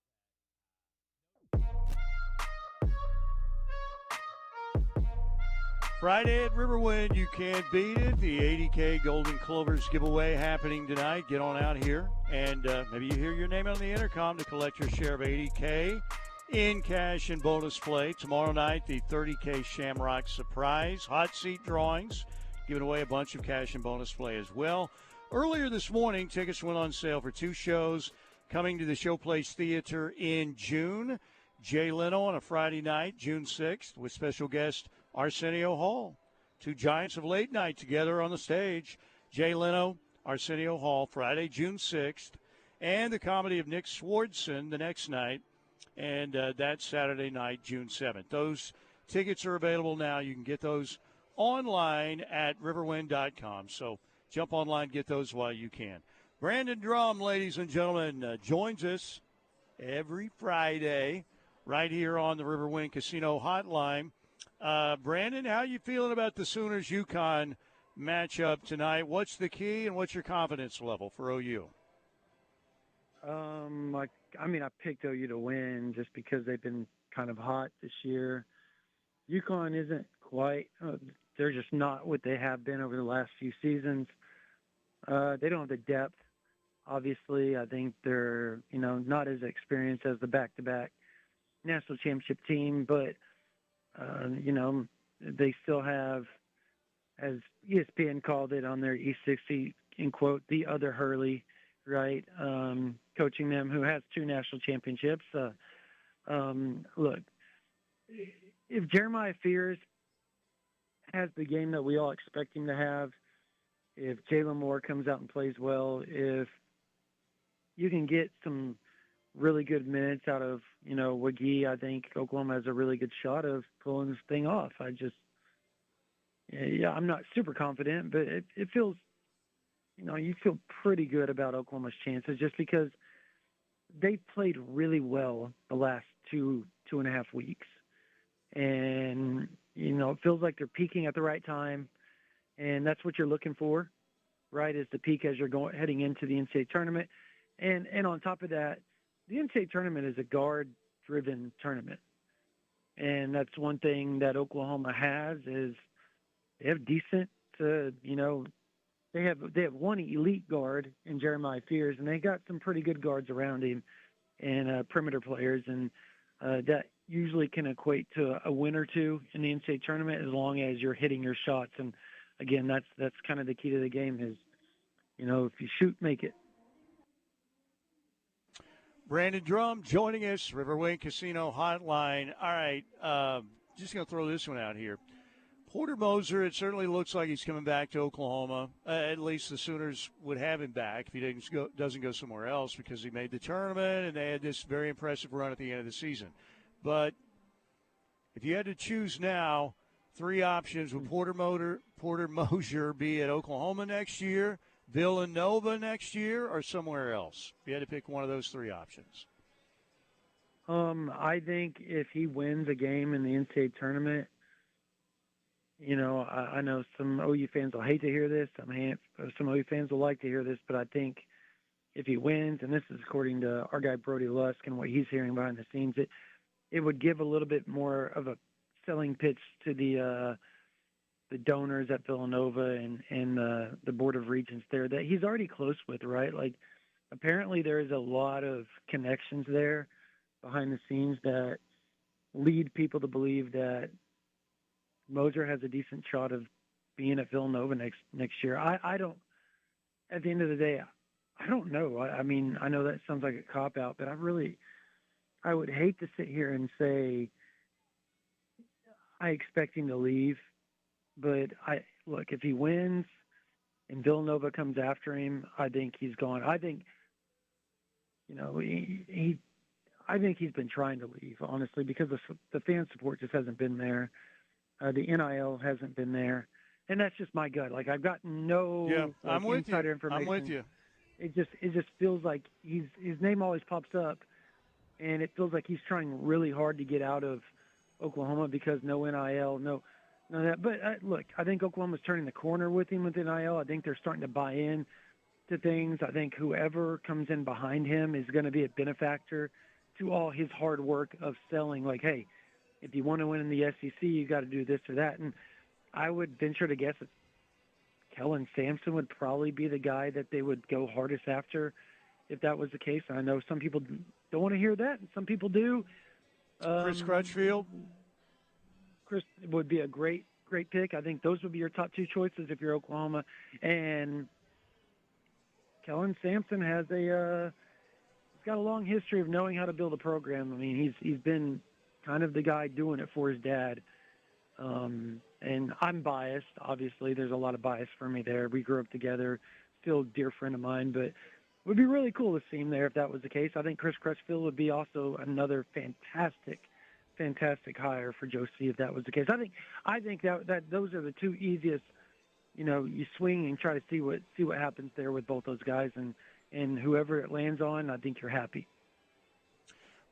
Friday at Riverwind, you can't beat it. The 80K Golden Clovers giveaway happening tonight. Get on out here, and maybe you hear your name on the intercom to collect your share of 80K in cash and bonus play. Tomorrow night, the 30K Shamrock Surprise. Hot seat drawings, giving away a bunch of cash and bonus play as well. Earlier this morning, tickets went on sale for 2 shows coming to the Showplace Theater in June. Jay Leno on a Friday night, June 6th, with special guest Arsenio Hall. 2 giants of late night together on the stage. Jay Leno, Arsenio Hall, Friday, June 6th. And the comedy of Nick Swardson the next night. And that's Saturday night, June 7th. Those tickets are available now. You can get those online at riverwind.com. So jump online, get those while you can. Brandon Drum, ladies and gentlemen, joins us every Friday right here on the Riverwind Casino Hotline. Brandon, how you feeling about the Sooners UConn matchup tonight? What's the key and what's your confidence level for OU? I picked OU to win just because they've been kind of hot this year. UConn isn't quite. They're just not what they have been over the last few seasons. They don't have the depth. Obviously, I think they're not as experienced as the back-to-back national championship team, but they still have, as ESPN called it on their E60, in quote, the other Hurley, right, coaching them, who has 2 national championships. Look, if Jeremiah Fears has the game that we all expect him to have, if Jalen Moore comes out and plays well, if you can get some really good minutes out of, Wagee, I think Oklahoma has a really good shot of pulling this thing off. I'm not super confident, but it feels, you feel pretty good about Oklahoma's chances just because they played really well the last two and a half weeks. And, it feels like they're peaking at the right time. And that's what you're looking for, right, is the peak as you're heading into the NCAA tournament. And on top of that, the NCAA tournament is a guard-driven tournament. And that's one thing that Oklahoma has is they have decent, they have one elite guard in Jeremiah Fears, and they got some pretty good guards around him and perimeter players, and that usually can equate to a win or two in the NCAA tournament as long as you're hitting your shots. And again, that's kind of the key to the game is, if you shoot, make it. Brandon Drum joining us, Riverwind Casino Hotline. All right, just going to throw this one out here. Porter Moser, it certainly looks like he's coming back to Oklahoma. At least the Sooners would have him back if he doesn't go somewhere else because he made the tournament and they had this very impressive run at the end of the season. But if you had to choose now, three options, would Porter Moser be at Oklahoma next year, Villanova next year, or somewhere else? If you had to pick one of those three options. I think if he wins a game in the NCAA tournament, I know some OU fans will hate to hear this. Some OU fans will like to hear this, but I think if he wins, and this is according to our guy Brody Lusk and what he's hearing behind the scenes, it would give a little bit more of a selling pitch to the donors at Villanova and the Board of Regents there that he's already close with, right? Like, apparently there is a lot of connections there behind the scenes that lead people to believe that Moser has a decent shot of being at Villanova next year. I don't. At the end of the day, I don't know. I mean, I know that sounds like a cop-out, but I would hate to sit here and say I expect him to leave. But look, if he wins and Villanova comes after him, I think he's gone. I think, I think he's been trying to leave, honestly, because the fan support just hasn't been there. The NIL hasn't been there. And that's just my gut. Like, I've got no insider information. I'm with you. It just feels like his name always pops up, and it feels like he's trying really hard to get out of Oklahoma because no NIL, no that. But look, I think Oklahoma's turning the corner with him with NIL. I think they're starting to buy in to things. I think whoever comes in behind him is going to be a benefactor to all his hard work of selling. Like, hey, if you want to win in the SEC, you got to do this or that. And I would venture to guess that Kellen Sampson would probably be the guy that they would go hardest after if that was the case. I know some people don't want to hear that, and some people do. Chris Crutchfield? Chris would be a great pick. I think those would be your top two choices if you're Oklahoma. And Kellen Sampson has he's got a long history of knowing how to build a program. I mean, he's been kind of the guy doing it for his dad. And I'm biased. Obviously, there's a lot of bias for me there. We grew up together, still a dear friend of mine, but it would be really cool to see him there if that was the case. I think Chris Crutchfield would be also another fantastic hire for Joe C if that was the case. I think that those are the two easiest. You swing and try to see what happens there with both those guys, and whoever it lands on, I think you're happy.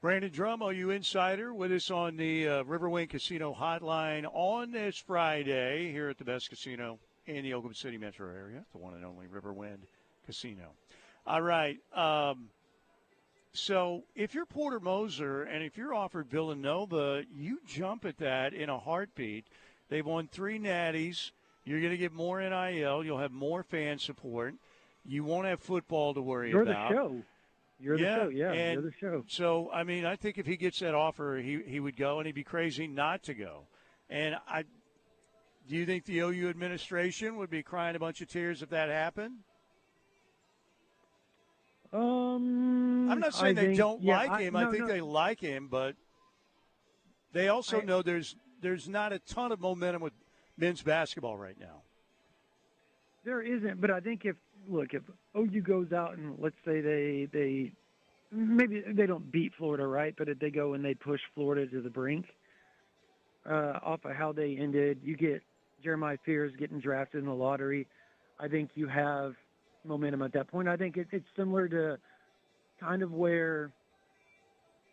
Brandon Drum, OU Insider, with us on the Riverwind Casino Hotline on this Friday here at the best casino in the Oklahoma City metro area, the one and only Riverwind Casino. All right. So if you're Porter Moser and if you're offered Villanova, you jump at that in a heartbeat. They've won 3 natties. You're going to get more NIL. You'll have more fan support. You won't have football to worry about. You're the show. You're the show, you're the show. So, I mean, I think if he gets that offer, he would go, and he'd be crazy not to go. And do you think the OU administration would be crying a bunch of tears if that happened? I'm not saying they don't like him. I think they like him, but they also know there's not a ton of momentum with men's basketball right now. There isn't, but I think if OU goes out and let's say they maybe they don't beat Florida, right? But if they go and they push Florida to the brink, off of how they ended, you get Jeremiah Fears getting drafted in the lottery. I think you have momentum at that point. I think it's similar to kind of where,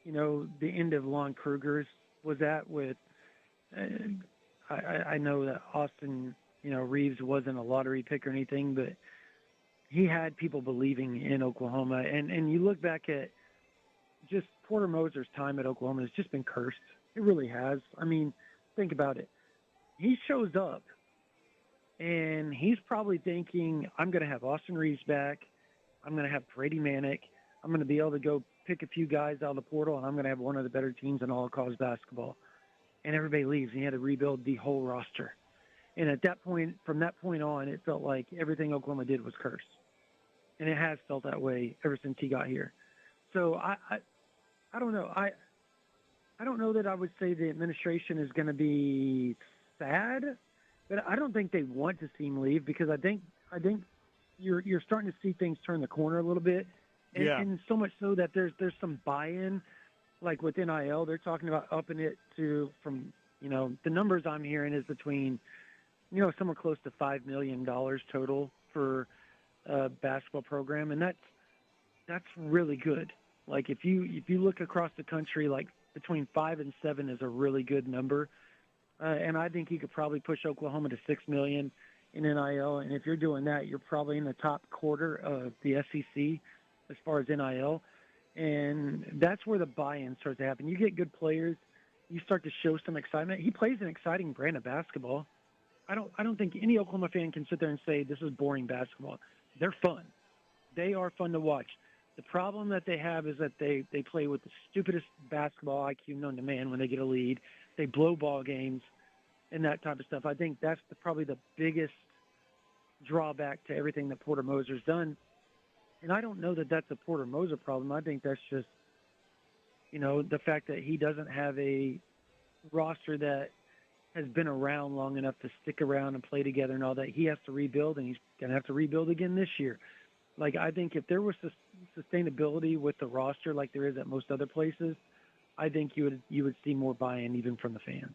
the end of Lon Kruger's was at with, I know that Austin, Reeves wasn't a lottery pick or anything, but he had people believing in Oklahoma. And you look back at just Porter Moser's time at Oklahoma, it's just been cursed. It really has. I mean, think about it. He shows up, and he's probably thinking, I'm going to have Austin Reeves back. I'm going to have Brady Manick. I'm going to be able to go pick a few guys out of the portal, and I'm going to have one of the better teams in all of college basketball. And everybody leaves, and he had to rebuild the whole roster. And at that point, from that point on, it felt like everything Oklahoma did was cursed. And it has felt that way ever since he got here. So I don't know. I don't know that I would say the administration is going to be sad, but I don't think they want to see him leave because I think you're starting to see things turn the corner a little bit, and so much so that there's some buy-in, like with NIL. They're talking about upping it to from the numbers I'm hearing is between somewhere close to $5 million total for a basketball program, and that's really good. Like if you look across the country, like between 5 and 7 is a really good number, and I think you could probably push Oklahoma to $6 million in NIL. And if you're doing that, you're probably in the top quarter of the SEC as far as NIL, and that's where the buy-in starts to happen. You get good players, you start to show some excitement. He plays an exciting brand of basketball. I don't think any Oklahoma fan can sit there and say this is boring basketball. They're fun. They are fun to watch. The problem that they have is that they play with the stupidest basketball IQ known to man when they get a lead. They blow ball games and that type of stuff. I think that's probably the biggest drawback to everything that Porter Moser's done. And I don't know that that's a Porter Moser problem. I think that's just, the fact that he doesn't have a roster that has been around long enough to stick around and play together and all that. He has to rebuild, and he's going to have to rebuild again this year. Like, I think if there was sustainability with the roster like there is at most other places, I think you would see more buy-in even from the fans.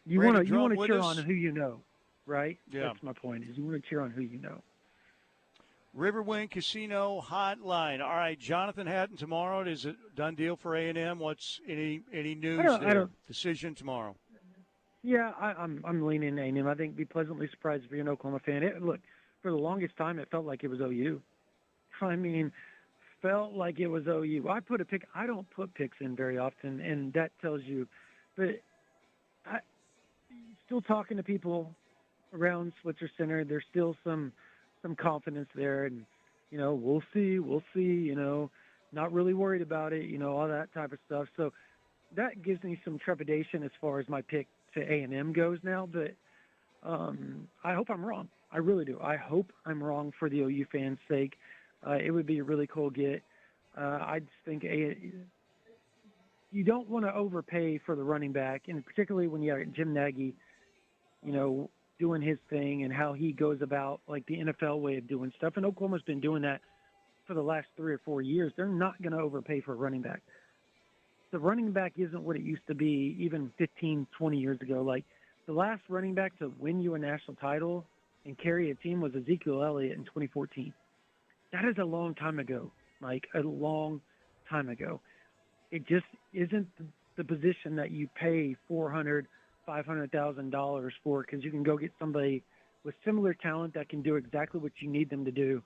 You want to cheer on who you know, right? Yeah. That's my point, is you want to cheer on who you know. Riverwind Casino Hotline. All right, Jonathan Hatton tomorrow. Is it done deal for A&M? What's any news there? Decision tomorrow. Yeah, I'm leaning A&M. I think be pleasantly surprised if you're an Oklahoma fan. Look, for the longest time, it felt like it was OU. I mean, felt like it was OU. I don't put picks in very often, and that tells you. But still talking to people around Switzer Center, there's still some confidence there, and we'll see, not really worried about it, all that type of stuff. So that gives me some trepidation as far as my pick to A&M goes now, but I hope I'm wrong. I really do. I hope I'm wrong for the OU fans' sake. It would be a really cool get. I just think you don't want to overpay for the running back, and particularly when you have Jim Nagy, doing his thing and how he goes about like the NFL way of doing stuff. And Oklahoma's been doing that for the last 3 or 4 years. They're not going to overpay for a running back. The running back isn't what it used to be even 15, 20 years ago. Like the last running back to win you a national title and carry a team was Ezekiel Elliott in 2014. That is a long time ago, Mike, a long time ago. It just isn't the position that you pay $500,000 for, because you can go get somebody with similar talent that can do exactly what you need them to do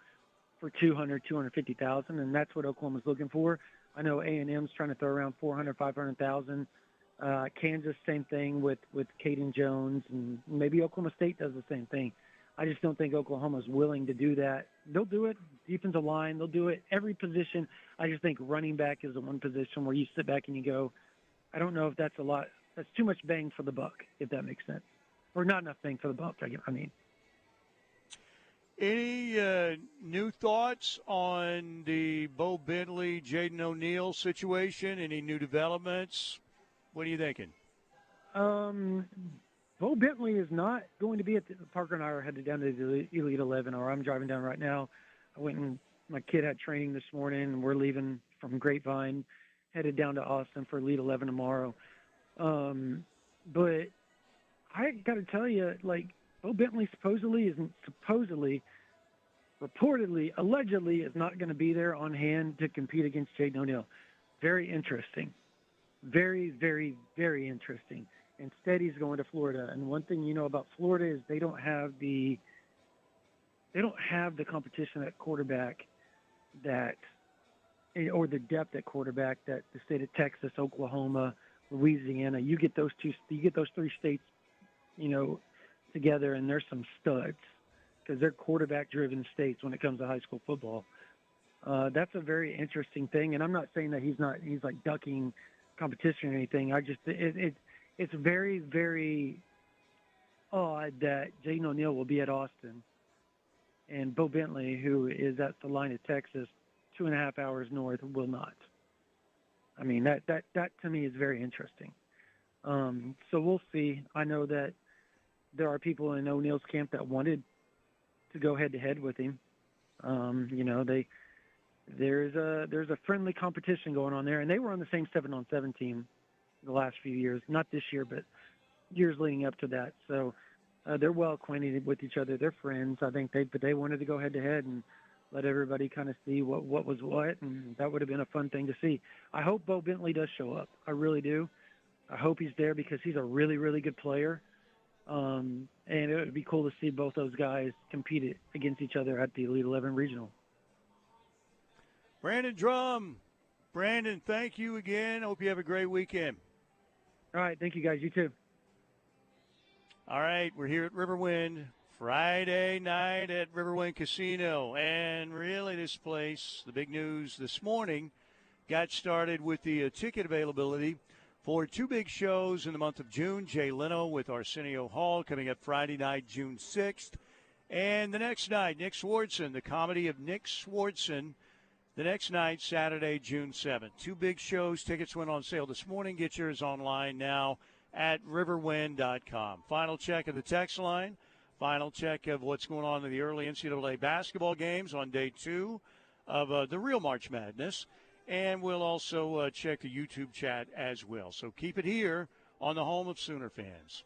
for $250,000, and that's what Oklahoma's looking for. I know A&M's trying to throw around $400,000, $500,000. Kansas, same thing with Caden Jones, and maybe Oklahoma State does the same thing. I just don't think Oklahoma's willing to do that. They'll do it defensive line, they'll do it every position. I just think running back is the one position where you sit back and you go, I don't know if that's a lot. That's too much bang for the buck, if that makes sense. Or not enough bang for the buck, I mean. Any new thoughts on the Bo Bentley, Jaden O'Neal situation? Any new developments? What are you thinking? Bo Bentley is not going to be at the – Parker and I are headed down to the Elite 11, or I'm driving down right now. My kid had training this morning, and we're leaving from Grapevine, headed down to Austin for Elite 11 tomorrow. But I got to tell you, like, Bo Bentley reportedly, allegedly is not going to be there on hand to compete against Jaden O'Neal. Very interesting. Very, very, very interesting. Instead, he's going to Florida. And one thing you know about Florida is they don't have the competition at quarterback or the depth at quarterback that the state of Texas, Oklahoma, Louisiana. You get those three states, together, and there's some studs because they're quarterback-driven states when it comes to high school football. That's a very interesting thing, and I'm not saying that he's like ducking competition or anything. It's very, very odd that Jaden O'Neal will be at Austin and Bo Bentley, who is at Salina, Texas, 2.5 hours north, will not. I mean, that to me is very interesting. So we'll see. I know that there are people in O'Neal's camp that wanted to go head-to-head with him. There's a friendly competition going on there, and they were on the same 7-on-7 team the last few years. Not this year, but years leading up to that. So they're well acquainted with each other. They're friends. I think they wanted to go head-to-head and let everybody kind of see what was what, and that would have been a fun thing to see. I hope Bo Bentley does show up. I really do. I hope he's there because he's a really, really good player. And it would be cool to see both those guys compete against each other at the Elite 11 Regional. Brandon Drum. Brandon, thank you again. Hope you have a great weekend. All right. Thank you, guys. You too. All right. We're here at Riverwind Friday night at Riverwind Casino. And really this place, the big news this morning, got started with the ticket availability for two big shows in the month of June. Jay Leno with Arsenio Hall coming up Friday night, June 6th. And the next night, Nick Swardson, the comedy of Nick Swardson, the next night, Saturday, June 7th. Two big shows. Tickets went on sale this morning. Get yours online now at riverwind.com. Final check of the text line. Final check of what's going on in the early NCAA basketball games on day 2 of the real March Madness. And we'll also check the YouTube chat as well. So keep it here on the home of Sooner fans.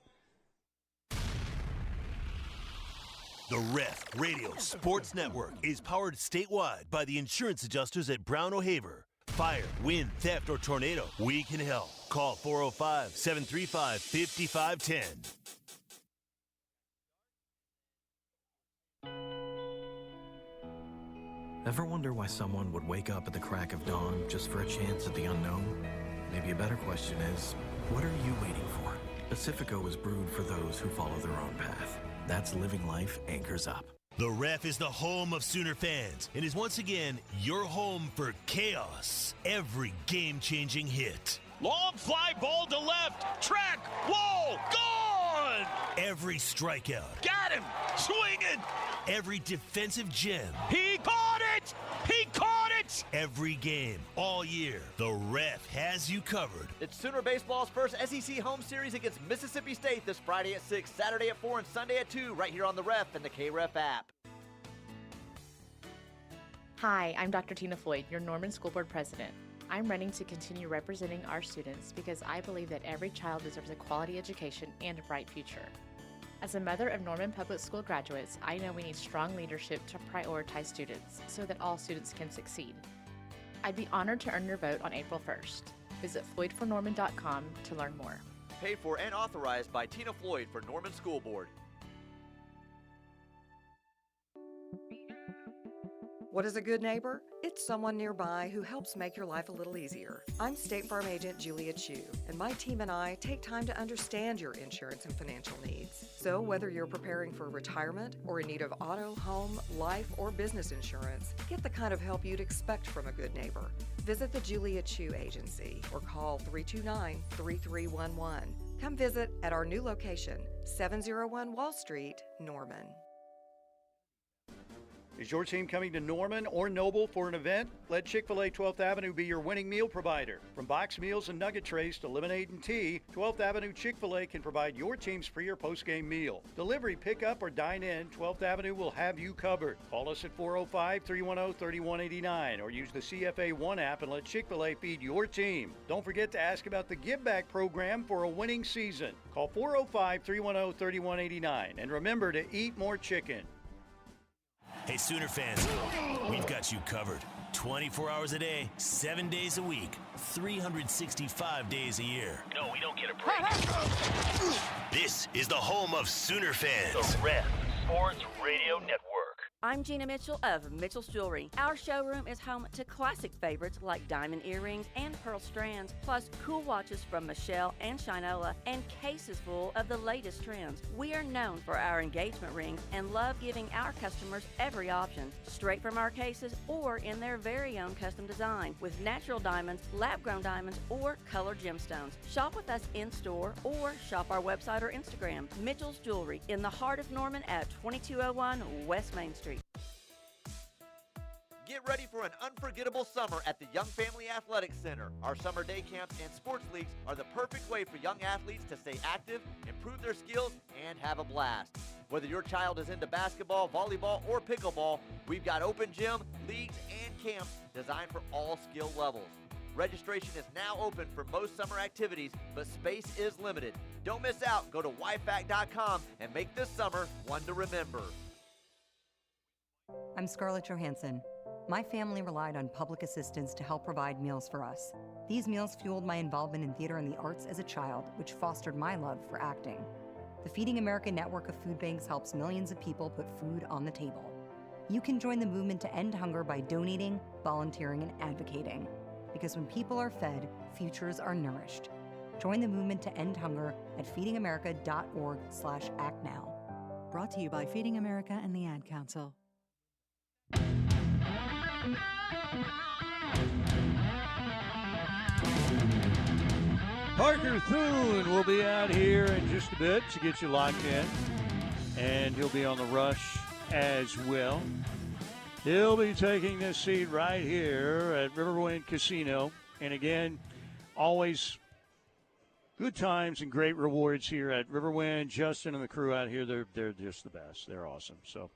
The Ref Radio Sports Network is powered statewide by the insurance adjusters at Brown O'Haver. Fire, wind, theft, or tornado, we can help. Call 405-735-5510. Ever wonder why someone would wake up at the crack of dawn just for a chance at the unknown? Maybe a better question is, what are you waiting for? Pacifico is brewed for those who follow their own path. That's living life anchors up. The Ref is the home of Sooner fans and is once again your home for chaos. Every game-changing hit. Long fly ball to left. Track. Whoa. Gone. Every strikeout. Got him. Swinging. Every defensive gem. He caught it. He caught it. Every game, all year, the Ref has you covered. It's Sooner Baseball's first SEC home series against Mississippi State this Friday at 6, Saturday at 4, and Sunday at 2, right here on the Ref and the KREF app. Hi, I'm Dr. Tina Floyd, your Norman School Board President. I'm running to continue representing our students because I believe that every child deserves a quality education and a bright future. As a mother of Norman Public School graduates, I know we need strong leadership to prioritize students so that all students can succeed. I'd be honored to earn your vote on April 1st. Visit floydfornorman.com to learn more. Paid for and authorized by Tina Floyd for Norman School Board. What is a good neighbor? It's someone nearby who helps make your life a little easier. I'm State Farm Agent Julia Chu, and my team and I take time to understand your insurance and financial needs. So whether you're preparing for retirement or in need of auto, home, life, or business insurance, get the kind of help you'd expect from a good neighbor. Visit the Julia Chu Agency or call 329-3311. Come visit at our new location, 701 Wall Street, Norman. Is your team coming to Norman or Noble for an event? Let Chick-fil-A 12th Avenue be your winning meal provider. From box meals and nugget trays to lemonade and tea, 12th Avenue Chick-fil-A can provide your team's pre- or post-game meal. Delivery, pickup, or dine in, 12th Avenue will have you covered. Call us at 405-310-3189 or use the CFA One app and let Chick-fil-A feed your team. Don't forget to ask about the Give Back program for a winning season. Call 405-310-3189 and remember to eat more chicken. Hey, Sooner fans, we've got you covered. 24 hours a day, 7 days a week, 365 days a year. No, we don't get a break. This is the home of Sooner fans. The Red Sports Radio Network. I'm Gina Mitchell of Mitchell's Jewelry. Our showroom is home to classic favorites like diamond earrings and pearl strands, plus cool watches from Michelle and Shinola, and cases full of the latest trends. We are known for our engagement rings and love giving our customers every option, straight from our cases or in their very own custom design, with natural diamonds, lab-grown diamonds, or colored gemstones. Shop with us in-store or shop our website or Instagram. Mitchell's Jewelry in the heart of Norman at 2201 West Main Street. Get ready for an unforgettable summer at the Young Family Athletic Center. Our summer day camps and sports leagues are the perfect way for young athletes to stay active, improve their skills, and have a blast. Whether your child is into basketball, volleyball, or pickleball, we've got open gym, leagues, and camps designed for all skill levels. Registration is now open for most summer activities, but space is limited. Don't miss out. Go to YFAC.com and make this summer one to remember. I'm Scarlett Johansson. My family relied on public assistance to help provide meals for us. These meals fueled my involvement in theater and the arts as a child, which fostered my love for acting. The Feeding America network of food banks helps millions of people put food on the table. You can join the movement to end hunger by donating, volunteering, and advocating. Because when people are fed, futures are nourished. Join the movement to end hunger at feedingamerica.org/actnow. Brought to you by Feeding America and the Ad Council. Parker Thune will be out here in just a bit to get you locked in, and he'll be on the rush as well. He'll be taking this seat right here at Riverwind Casino, and again, always good times and great rewards here at Riverwind. Justin and the crew out here, they're just the best. They're awesome. So,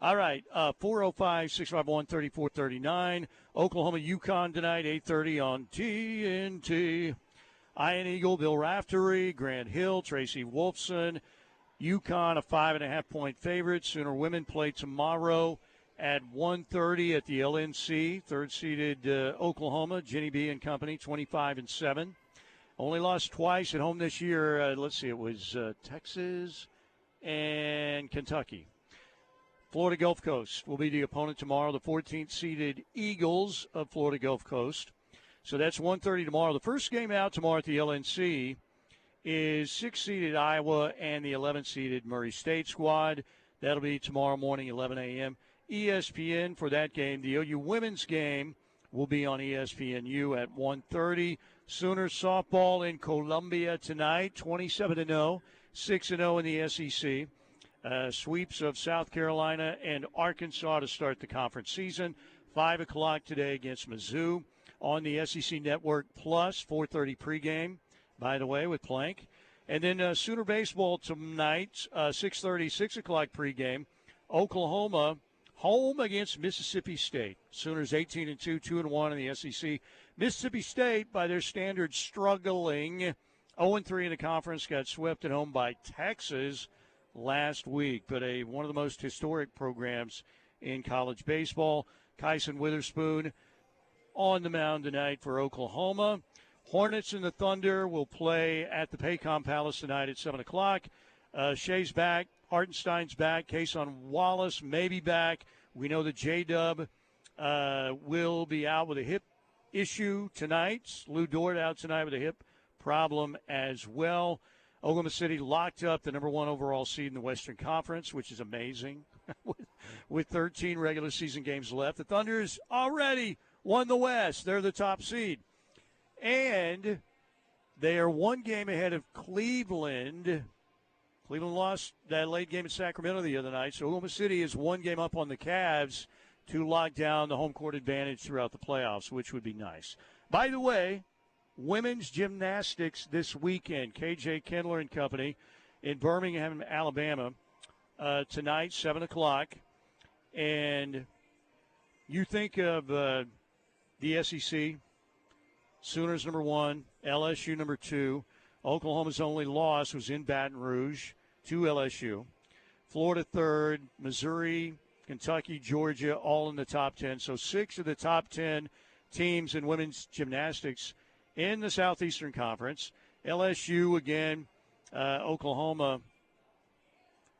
all right, 405-651-3439. Oklahoma, UConn tonight, 8:30 on TNT. Iron Eagle, Bill Raftery, Grant Hill, Tracy Wolfson. UConn, a 5.5-point favorite. Sooner women play tomorrow at 1:30 at the LNC. Third-seeded Oklahoma, Jenny B and company, 25-7. Only lost twice at home this year. Let's see, it was Texas and Kentucky. Florida Gulf Coast will be the opponent tomorrow, the 14th-seeded Eagles of Florida Gulf Coast. So that's 1:30 tomorrow. The first game out tomorrow at the LNC is 6th-seeded Iowa and the 11th-seeded Murray State squad. That'll be tomorrow morning, 11 a.m. ESPN for that game. The OU women's game will be on ESPNU at 1:30. Sooners softball in Columbia tonight, 27-0, 6-0 in the SEC. Sweeps of South Carolina and Arkansas to start the conference season. 5 o'clock today against Mizzou on the SEC Network Plus, 4:30 pregame, by the way, with Plank. And then Sooner baseball tonight, 6:30, 6 o'clock pregame. Oklahoma home against Mississippi State. Sooners 18-2, 2-1 in the SEC. Mississippi State, by their standards, struggling. 0-3 in the conference, got swept at home by Texas last week. But one of the most historic programs in college baseball. Kyson Witherspoon on the mound tonight for Oklahoma. Hornets and the Thunder will play at the Paycom Palace tonight at 7 o'clock. Shea's back. Hartenstein's back. Kason Wallace may be back. We know that J-Dub will be out with a hip issue tonight. Lou Dort out tonight with a hip problem as well. Oklahoma City locked up the number 1 overall seed in the Western Conference, which is amazing, with 13 regular season games left. The Thunder's already won the West. They're the top seed. And they are 1 game ahead of Cleveland. Cleveland lost that late game at Sacramento the other night, so Oklahoma City is one game up on the Cavs to lock down the home court advantage throughout the playoffs, which would be nice. By the way, women's gymnastics this weekend. KJ Kindler and company in Birmingham, Alabama, tonight, 7 o'clock. And you think of the SEC, Sooners number 1, LSU number 2. Oklahoma's only loss was in Baton Rouge to LSU. Florida third, Missouri, Kentucky, Georgia, all in the top 10. So 6 of the top 10 teams in women's gymnastics in the Southeastern Conference. LSU, again, Oklahoma.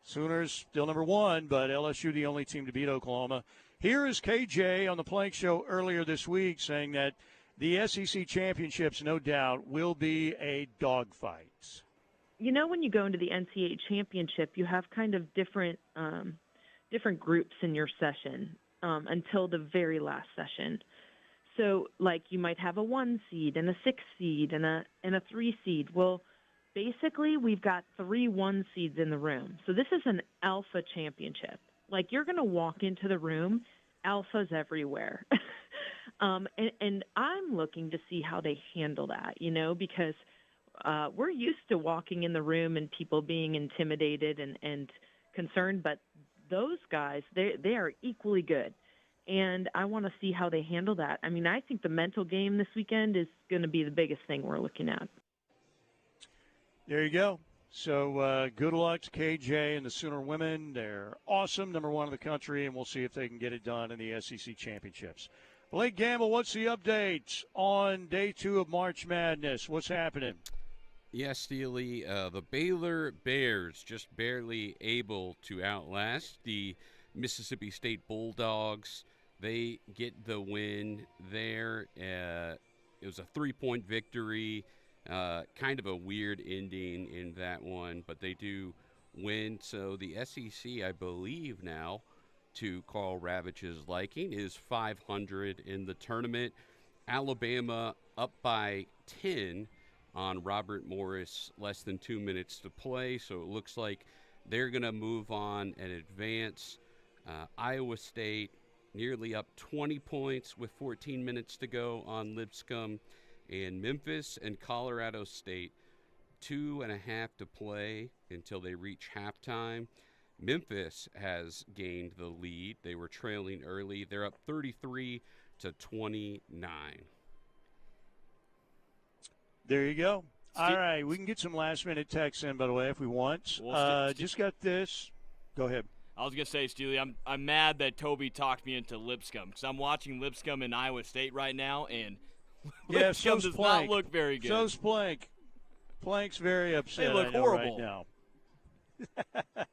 Sooners still number 1, but LSU the only team to beat Oklahoma. Here is KJ on the Plank Show earlier this week saying that the SEC championships, no doubt, will be a dogfight. You know, when you go into the NCAA championship, you have kind of different groups in your session until the very last session. So, like, you might have a 1 seed and a 6 seed and a 3 seed. Well, basically, we've got 3 1 seeds in the room. So this is an alpha championship. Like, you're going to walk into the room, alphas everywhere. And I'm looking to see how they handle that, you know, because we're used to walking in the room and people being intimidated and concerned, but those guys, they are equally good. And I want to see how they handle that. I mean, I think the mental game this weekend is going to be the biggest thing we're looking at. There you go. So good luck to KJ and the Sooner women. They're awesome, number 1 in the country, and we'll see if they can get it done in the SEC championships. Blake Gamble, what's the update on day 2 of March Madness? What's happening? Yes, Steely, the Baylor Bears just barely able to outlast the Mississippi State Bulldogs. They get the win there. It was a 3-point victory. Kind of a weird ending in that one, but they do win. So the SEC, I believe now, to Carl Ravage's liking, is 500 in the tournament. Alabama up by 10 on Robert Morris, less than 2 minutes to play. So it looks like they're going to move on and advance. Iowa State nearly up 20 points with 14 minutes to go on Lipscomb. And Memphis and Colorado State, 2.5 to play until they reach halftime. Memphis has gained the lead. They were trailing early. They're up 33-29. There you go. All right, we can get some last-minute texts in, by the way, if we want. Just got this. Go ahead. I was going to say, Steely, I'm mad that Toby talked me into Lipscomb because I'm watching Lipscomb in Iowa State right now, and Lipscomb does not look very good. So's Plank. Plank's very upset. They look horrible right now.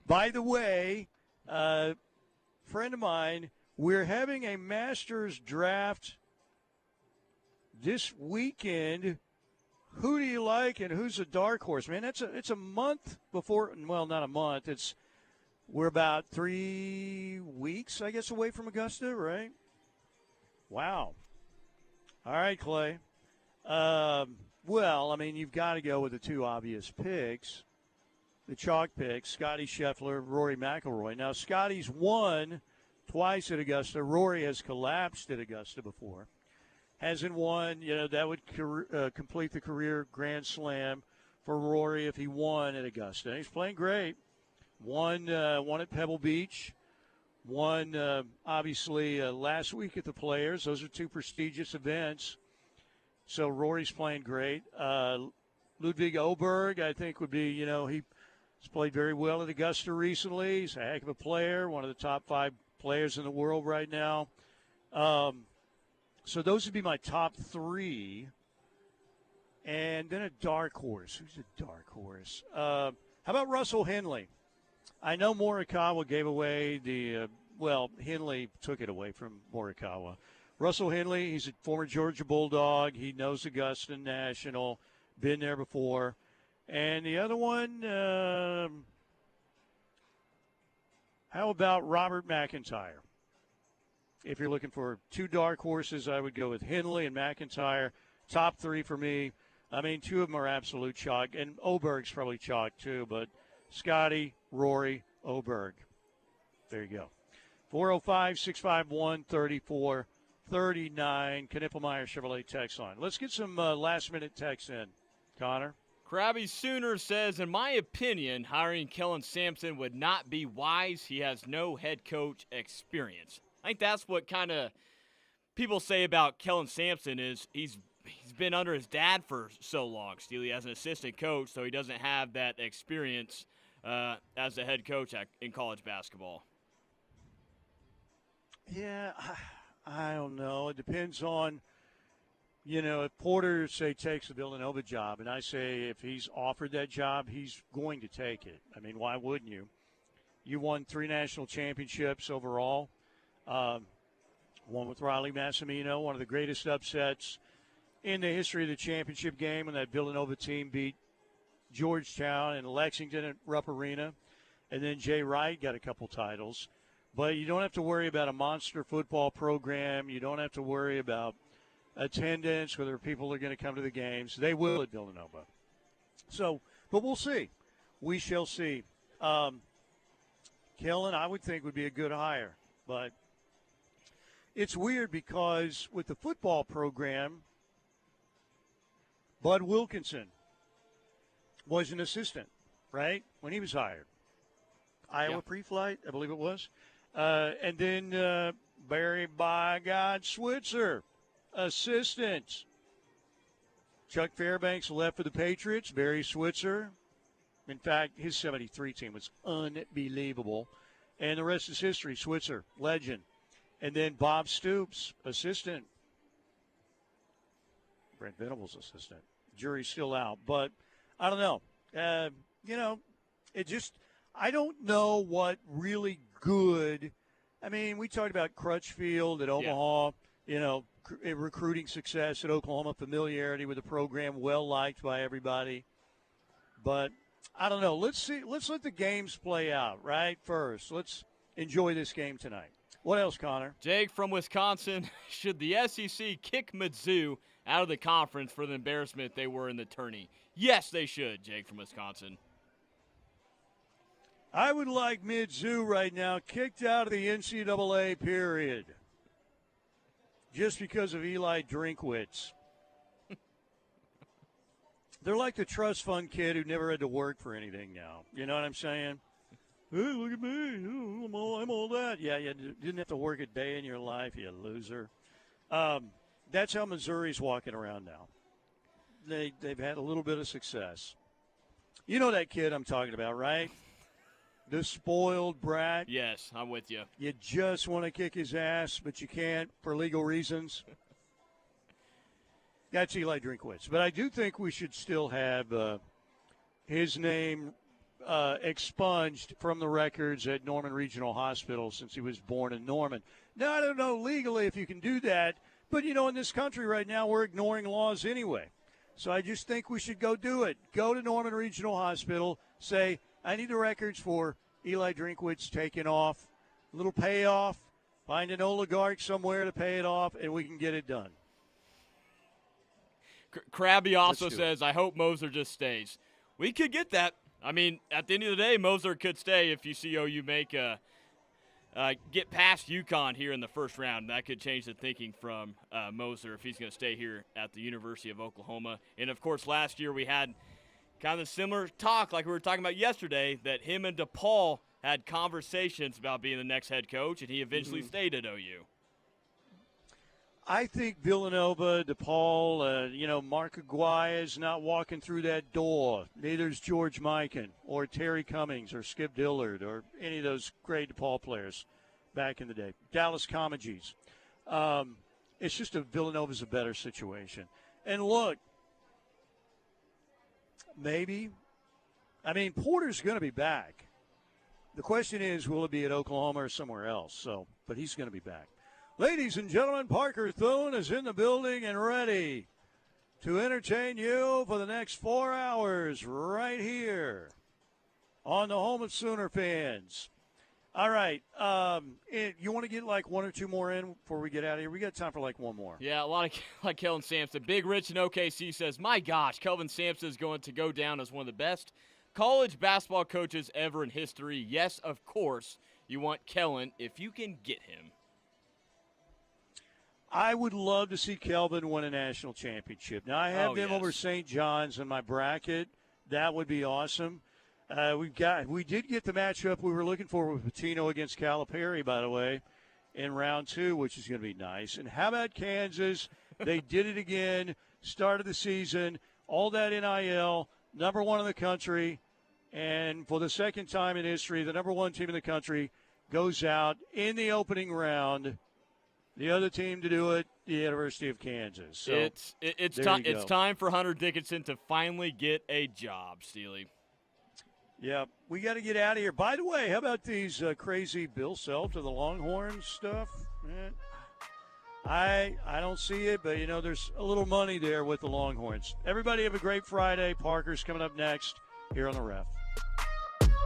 By the way, friend of mine, we're having a Masters draft this weekend. Who do you like and who's a dark horse? Man, it's a month before. Well, not a month. We're about 3 weeks, I guess, away from Augusta, right? Wow. All right, Clay. Well, I mean, you've got to go with the 2 obvious picks, the chalk picks, Scotty Scheffler, Rory McIlroy. Now, Scotty's won twice at Augusta. Rory has collapsed at Augusta before. Hasn't won, that would complete the career Grand Slam for Rory if he won at Augusta. He's playing great. Won at Pebble Beach. Won, obviously, last week at the Players. Those are 2 prestigious events. So Rory's playing great. Ludwig Oberg, I think, would be, he's played very well at Augusta recently. He's a heck of a player, one of the top 5 players in the world right now. So those would be my top 3. And then a dark horse. Who's a dark horse? How about Russell Henley? I know Morikawa gave away Henley took it away from Morikawa. Russell Henley, he's a former Georgia Bulldog. He knows Augusta National, been there before. And the other one, how about Robert McIntyre? If you're looking for 2 dark horses, I would go with Henley and McIntyre. Top 3 for me. I mean, two of them are absolute chalk, and Oberg's probably chalk too, but Scotty, Rory, Oberg. There you go. 405-651-3439, Knippelmeyer Chevrolet text line. Let's get some last-minute texts in. Connor? Krabby Sooner says, in my opinion, hiring Kellen Sampson would not be wise. He has no head coach experience. I think that's what kind of people say about Kellen Sampson is he's been under his dad for so long, Steely, as an assistant coach, so he doesn't have that experience as a head coach in college basketball. Yeah, I don't know. It depends on, if Porter, say, takes the Villanova job, and I say if he's offered that job, he's going to take it. I mean, why wouldn't you? You won 3 national championships overall, one with Riley Massimino, one of the greatest upsets in the history of the championship game when that Villanova team beat Georgetown and Lexington at Rupp Arena. And then Jay Wright got a couple titles. But you don't have to worry about a monster football program. You don't have to worry about attendance, whether people are going to come to the games. They will at Villanova. So, but we'll see. We shall see. Kellen, I would think, would be a good hire. But it's weird because with the football program, Bud Wilkinson was an assistant, right, when he was hired. Iowa pre-flight, I believe it was. And then Barry By God Switzer, assistant. Chuck Fairbanks left for the Patriots. Barry Switzer. In fact, his 73 team was unbelievable. And the rest is history. Switzer, legend. And then Bob Stoops, assistant. Brent Venables' assistant. Jury's still out. But I don't know. I don't know what really good. I mean, we talked about Crutchfield at Omaha, recruiting success at Oklahoma, familiarity with the program, well-liked by everybody. But I don't know. Let's see. Let's let the games play out, right, first. Let's enjoy this game tonight. What else, Connor? Jake from Wisconsin, should the SEC kick Mizzou out of the conference for the embarrassment they were in the tourney? Yes, they should, Jake from Wisconsin. I would like Mizzou right now kicked out of the NCAA, period. Just because of Eli Drinkwitz. They're like the trust fund kid who never had to work for anything now. You know what I'm saying? Hey, look at me. I'm all that. Yeah, you didn't have to work a day in your life, you loser. That's how Missouri's walking around now. They've had a little bit of success. You know that kid I'm talking about, right? The spoiled brat. Yes, I'm with you. You just want to kick his ass, but you can't for legal reasons. That's Eli Drinkwitz. But I do think we should still have his name expunged from the records at Norman Regional Hospital since he was born in Norman. Now, I don't know legally if you can do that, but, in this country right now we're ignoring laws anyway. So I just think we should go do it. Go to Norman Regional Hospital, say, I need the records for Eli Drinkwitz taken off, a little payoff, find an oligarch somewhere to pay it off, and we can get it done. Krabby also says, I hope Moser just stays. We could get that. I mean, at the end of the day, Moser could stay if you see OU make get past UConn here in the first round. That could change the thinking from Moser if he's going to stay here at the University of Oklahoma. And, of course, last year we had kind of similar talk like we were talking about yesterday, that him and DePaul had conversations about being the next head coach, and he eventually stayed at OU. I think Villanova, DePaul, Mark Aguirre is not walking through that door. Neither is George Mikan or Terry Cummings or Skip Dillard or any of those great DePaul players back in the day. Dallas Comegys. It's just Villanova's a better situation. And look, maybe. I mean, Porter's going to be back. The question is, will it be at Oklahoma or somewhere else? But he's going to be back. Ladies and gentlemen, Parker Thune is in the building and ready to entertain you for the next 4 hours right here on the home of Sooner fans. All right. You want to get like one or two more in before we get out of here? We got time for like one more. Yeah, a lot of like Kelvin Sampson. Big Rich in OKC says, my gosh, Kelvin Sampson is going to go down as one of the best college basketball coaches ever in history. Yes, of course, you want Kellen if you can get him. I would love to see Kelvin win a national championship. Now, I have them over St. John's in my bracket. That would be awesome. We did get the matchup we were looking for with Patino against Calipari, by the way, in round 2, which is going to be nice. And how about Kansas? They did it again, started the season, all that NIL, number 1 in the country, and for the second time in history, the number 1 team in the country goes out in the opening round. The other team to do it, the University of Kansas. So it's time for Hunter Dickinson to finally get a job, Steely. Yeah, we got to get out of here. By the way, how about these crazy Bill Self to the Longhorns stuff? I don't see it, but, there's a little money there with the Longhorns. Everybody have a great Friday. Parker's coming up next here on The Ref.